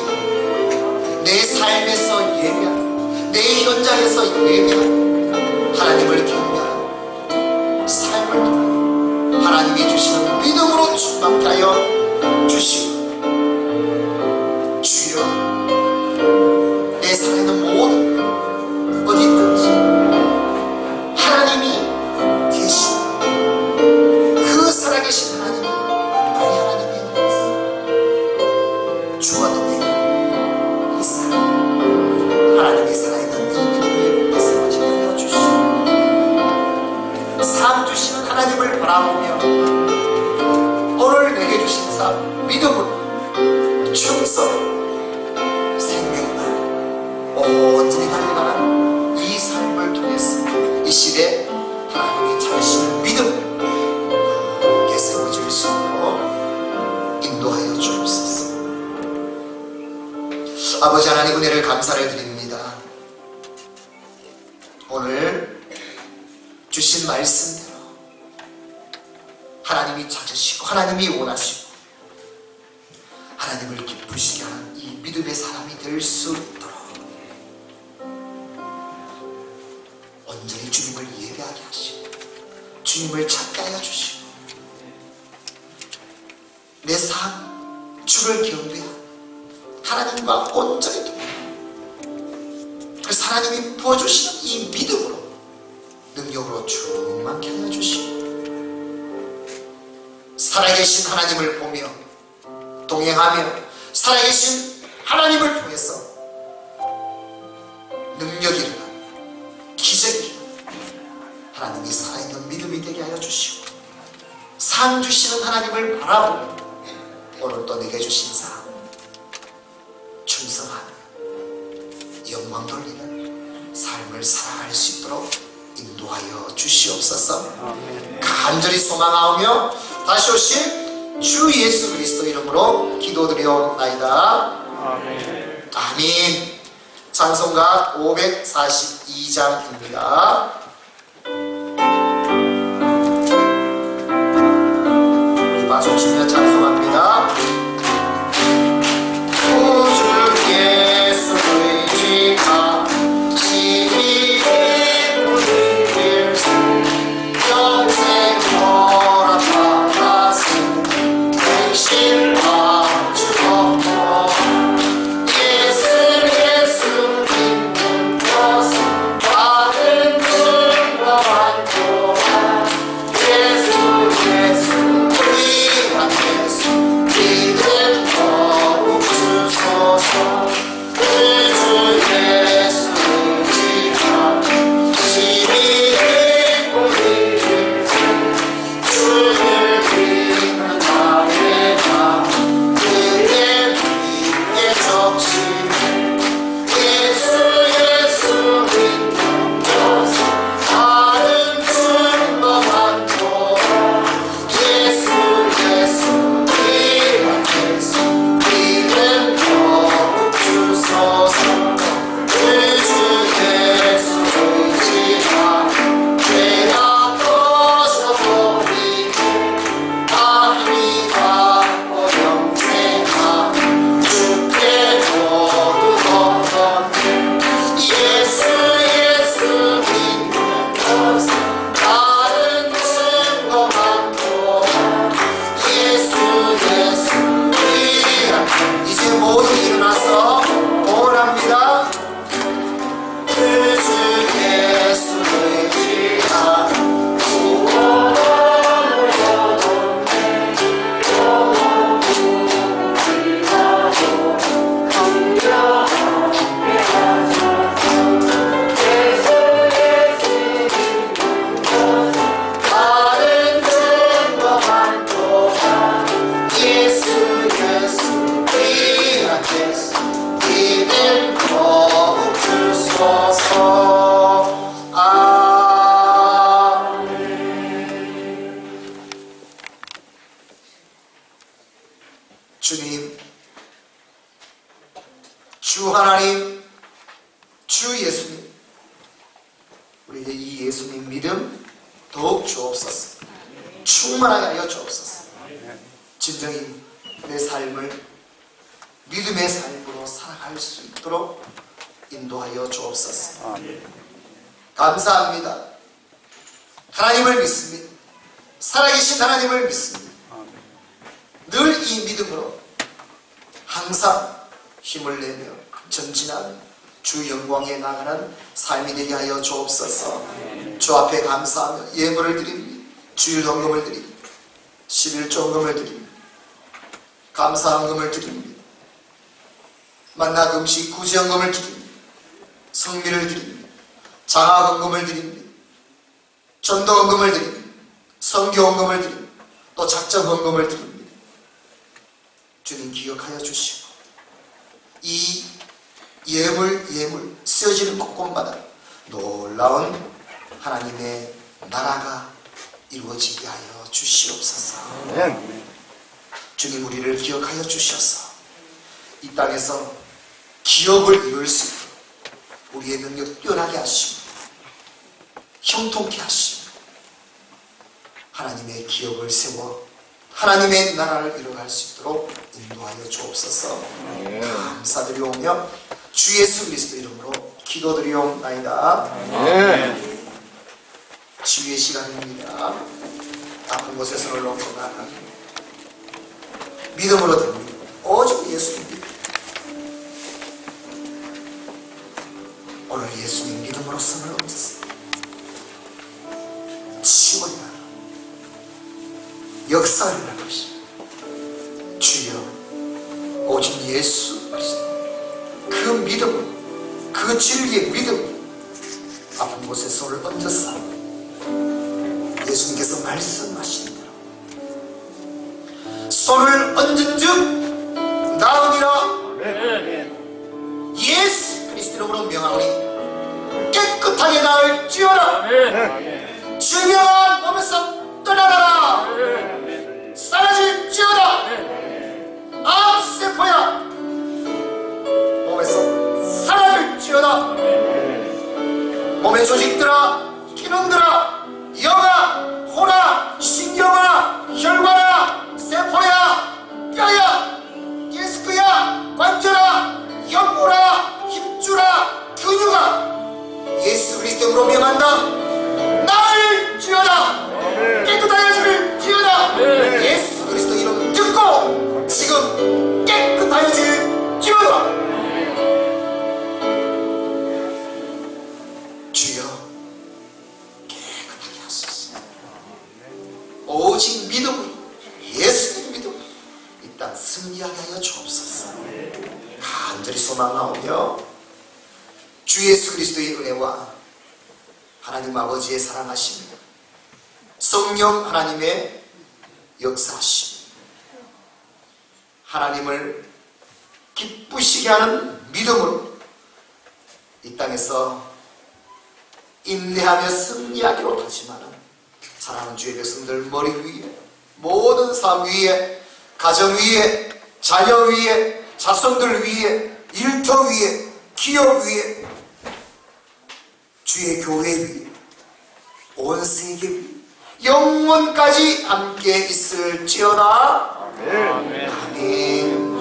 내 삶에서 예배하는, 내 현장에서 예배하는 하나님을 경배하는 삶을 통해 하나님이 주시는 믿음으로 충만케 하여 주시고 주여 내 살아있는 모든 어디든지 하나님이 계시고 그 살아계신 하나님이 나의 하나님이 되어서 주와 동행하는 이 삶 하나님이 살아있는 이 믿음의 곳에 세워지게 하여 주시고 삶 주시는 하나님을 바라보며 오늘 내게 주신 삶 믿음으로 충성 생명만 온전히 달려가는 이 삶을 통해서 이 시대 하나님이 찾으시는 믿음 함께 세워질 수 있도록 인도하여 주옵소서. 아버지 하나님 은혜를 감사를 드립니다. 오늘 주신 말씀대로 하나님이 찾으시고 하나님이 원하시고 하나님을 기쁘시게 하는 이 믿음의 사람이 될 수 있도록 온전히 주님을 예배하게 하시고 주님을 찾게 하여 주시고 내 삶 주를 경배하는 하나님과 온전히 동행하는 그래서 하나님이 부어주시는 이 믿음으로 능력으로 충만케 하여 주시고 살아계신 하나님을 보며 동행하며 살아계신 하나님을 통해서 능력이 일어나는 기적이 일어나는 하나님이 살아있는 믿음이 되게 하여 주시고 상 주시는 하나님을 바라보며 오늘 또 내게 주신 상 충성하며 영광 돌리는 삶을 살아갈 수 있도록 인도하여 주시옵소서. 간절히 소망하오며 다시 오실 주 예수 그리스도 이름으로 기도드리옵나이다. 아멘. 찬송가 542장입니다. 마소치며 찬송합니다. 구주 예수 의지하시니 우리를 영생 허락하사 백신하주 없고 예수 믿는 것은 받은 은과 만족하 예수 우리한 예수 믿음 더욱 주소서 그주 예수 의지하시니 우리를 주를 믿는 나에가 그의 위에 적시네 예수 믿는 것은 다른 증거 많고 예수 우리한 예수 믿음 더욱 주소서 그주 예수 의지하 죄가 벗어버리고 아니 받고 영생하 주께 거룩 얻었네 예수 믿는 것은 다른 증거 많고 예수 우리한 이제 모두 일어나서 오랍니다. 그주 예수 의지하 다른 증거 많고 예수 우리한 예수 믿음 더욱 주소서. 주님, 주 하나님, 주 예수님, 우리에게 이 예수님 믿음 더욱 주옵소서. 충만하게 하여 주옵소서. 진정히 내 삶을 믿음의 삶으로 살아갈 수 있도록 인도하여 주옵소서. 감사합니다. 하나님을 믿습니다. 살아계신 하나님을 믿습니다. 늘 이 믿음으로 항상 힘을 내며 전진하는 주 영광에 나가는 삶이 되게 하여 주옵소서. 주 앞에 감사하며 예물을 드립니다. 주일 헌금을 드립니다. 11조금을 드립니다. 감사헌금을 드립니다. 만나 금식 구제헌금을 드립니다. 성미를 드립니다. 장학헌금을 드립니다. 전도헌금을 드립니다. 선교헌금을 드립니다. 또 작정헌금을 드립니다. 주님 기억하여 주시고 이 예물 쓰여지는 곳곳마다 놀라운 하나님의 나라가 이루어지게 하여 주시옵소서. 주님 우리를 기억하여 주셔서 이 땅에서 기업을 이룰 수 있도록 우리의 능력 뛰어나게 하시고 형통케 하시고 하나님의 기업을 세워 하나님의 나라를 이뤄갈 수 있도록 인도하여 주옵소서. 감사드리오며 주 예수 그리스도 이름으로 기도드리옵나이다. 치유의 시간입니다. 아픈 곳에 손을 놓고 나가 믿음으로 됩니다. 오직 예수님 오늘 예수님 믿음으로 손을 얹으세요. 치유가 역사를 할 것입니다. 주여 오직 예수 그리스도 그 믿음으로 그 진리의 믿음으로 아픈 곳에 손을 얹어서 예수님께서 말씀하신 대로 손을 얹은 즉 나으리라. 예수 그리스도 이름으로 명하오니 깨끗하게 나을지어다. 주병한 몸에서 떠나가라. 사라질지어다. 암세포야 몸에서 사라질지어다. 오직 믿음으로 예수님 믿음으로 이 땅 승리하게 하여 주옵소서. 간절히 소망하오며 주 예수 그리스도의 은혜와 하나님 아버지의 사랑하심, 성령 하나님의 역사하심, 하나님을 기쁘시게 하는 믿음으로 이 땅에서 인내하며 승리하기로 다짐하는 사랑하는 주의 백성들 머리 위에, 모든 삶 위에, 가정 위에, 자녀 위에, 자손들 위에, 일터 위에, 기업 위에, 주의 교회 위에, 온 세계 위에 영원까지 함께 있을지어다. 아멘. 아멘.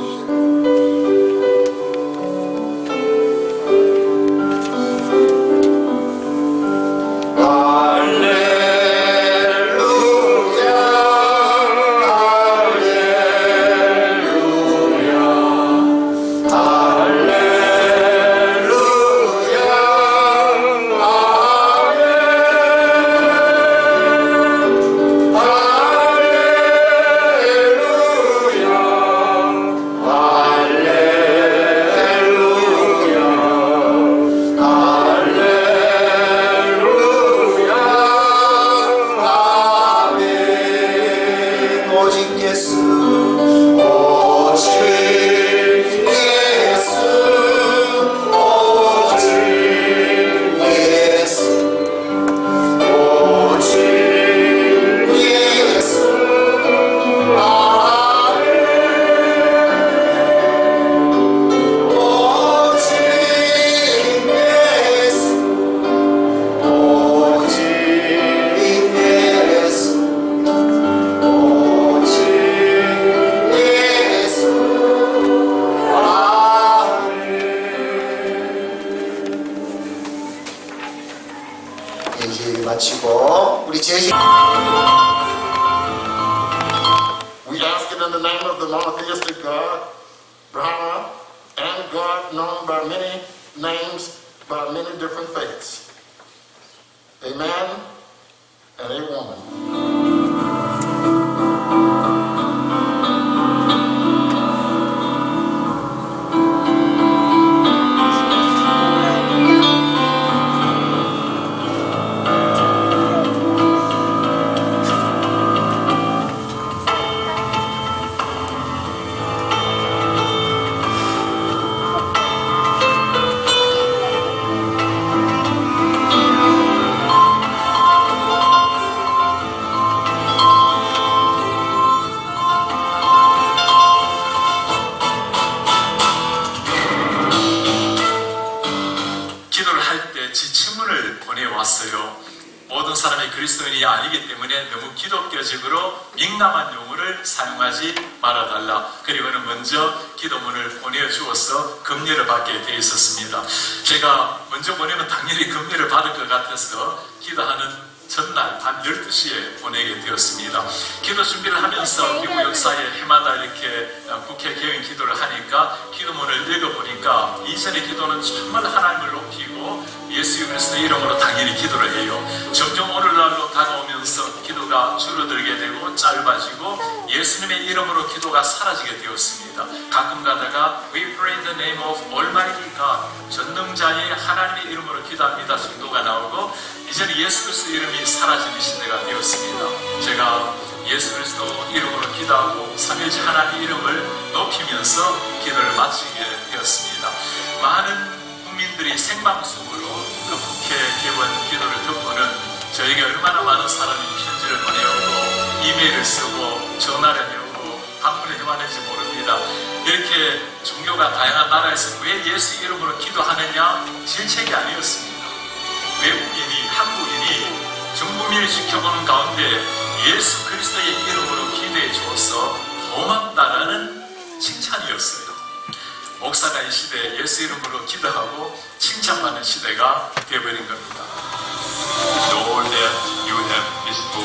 마치고 우리 제시 We ask it in the name of the monotheistic God, Brahma, and God known by many names, by many different faiths. A man and a woman. 지침문을 보내왔어요. 모든 사람이 그리스도인이 아니기 때문에 너무 기독교적으로 민감한 용어를 사용하지 말아달라. 그리고는 먼저 기도문을 보내주어서 금리를 받게 되어 있었습니다. 제가 먼저 보내면 당연히 금리를 받을 것 같아서 기도하는 전날 밤 12시에 보내게 되었습니다. 기도 준비를 하면서 미국 역사에 해마다 이렇게 국회 개헌 기도를 하니까 기도문을 읽어보니까 이전의 기도는 정말 하나님을 높이고 예수 그리스도의 이름으로 당연히 기도를 해요. 점점 오늘날로 다가오면서 기도가 줄어들게 되고 짧아지고 예수님의 이름으로 기도가 사라지게 되었습니다. 가끔 가다가 We pray in the name of Almighty God, 전능자의 하나님의 이름으로 기도합니다 정도가 나오고 이제는 예수 그리스도 이름이 사라지는 시대가 되었습니다. 제가 예수 그리스도 이름으로 기도하고 삼위일체 하나님 이름을 높이면서 기도를 마치게 되었습니다. 많은 국민들이 생방송으로 그 국회 개원 기도를 듣고는 저에게 얼마나 많은 사람이 편지를 보내오고 이메일을 쓰고 전화를 해오고 방문을 해왔는지 모릅니다. 이렇게 종교가 다양한 나라에서 왜 예수 이름으로 기도하느냐 질책이 아니었습니다. 외국인이 한국인이 전 국민을 지켜보는 가운데 예수 그리스도의 이름으로 기도해 주어서 고맙다라는 칭찬이었어요. 목사가 이 시대에 예수 이름으로 기도하고 칭찬받는 시대가 되어버린 겁니다. Lord, that you have bestowed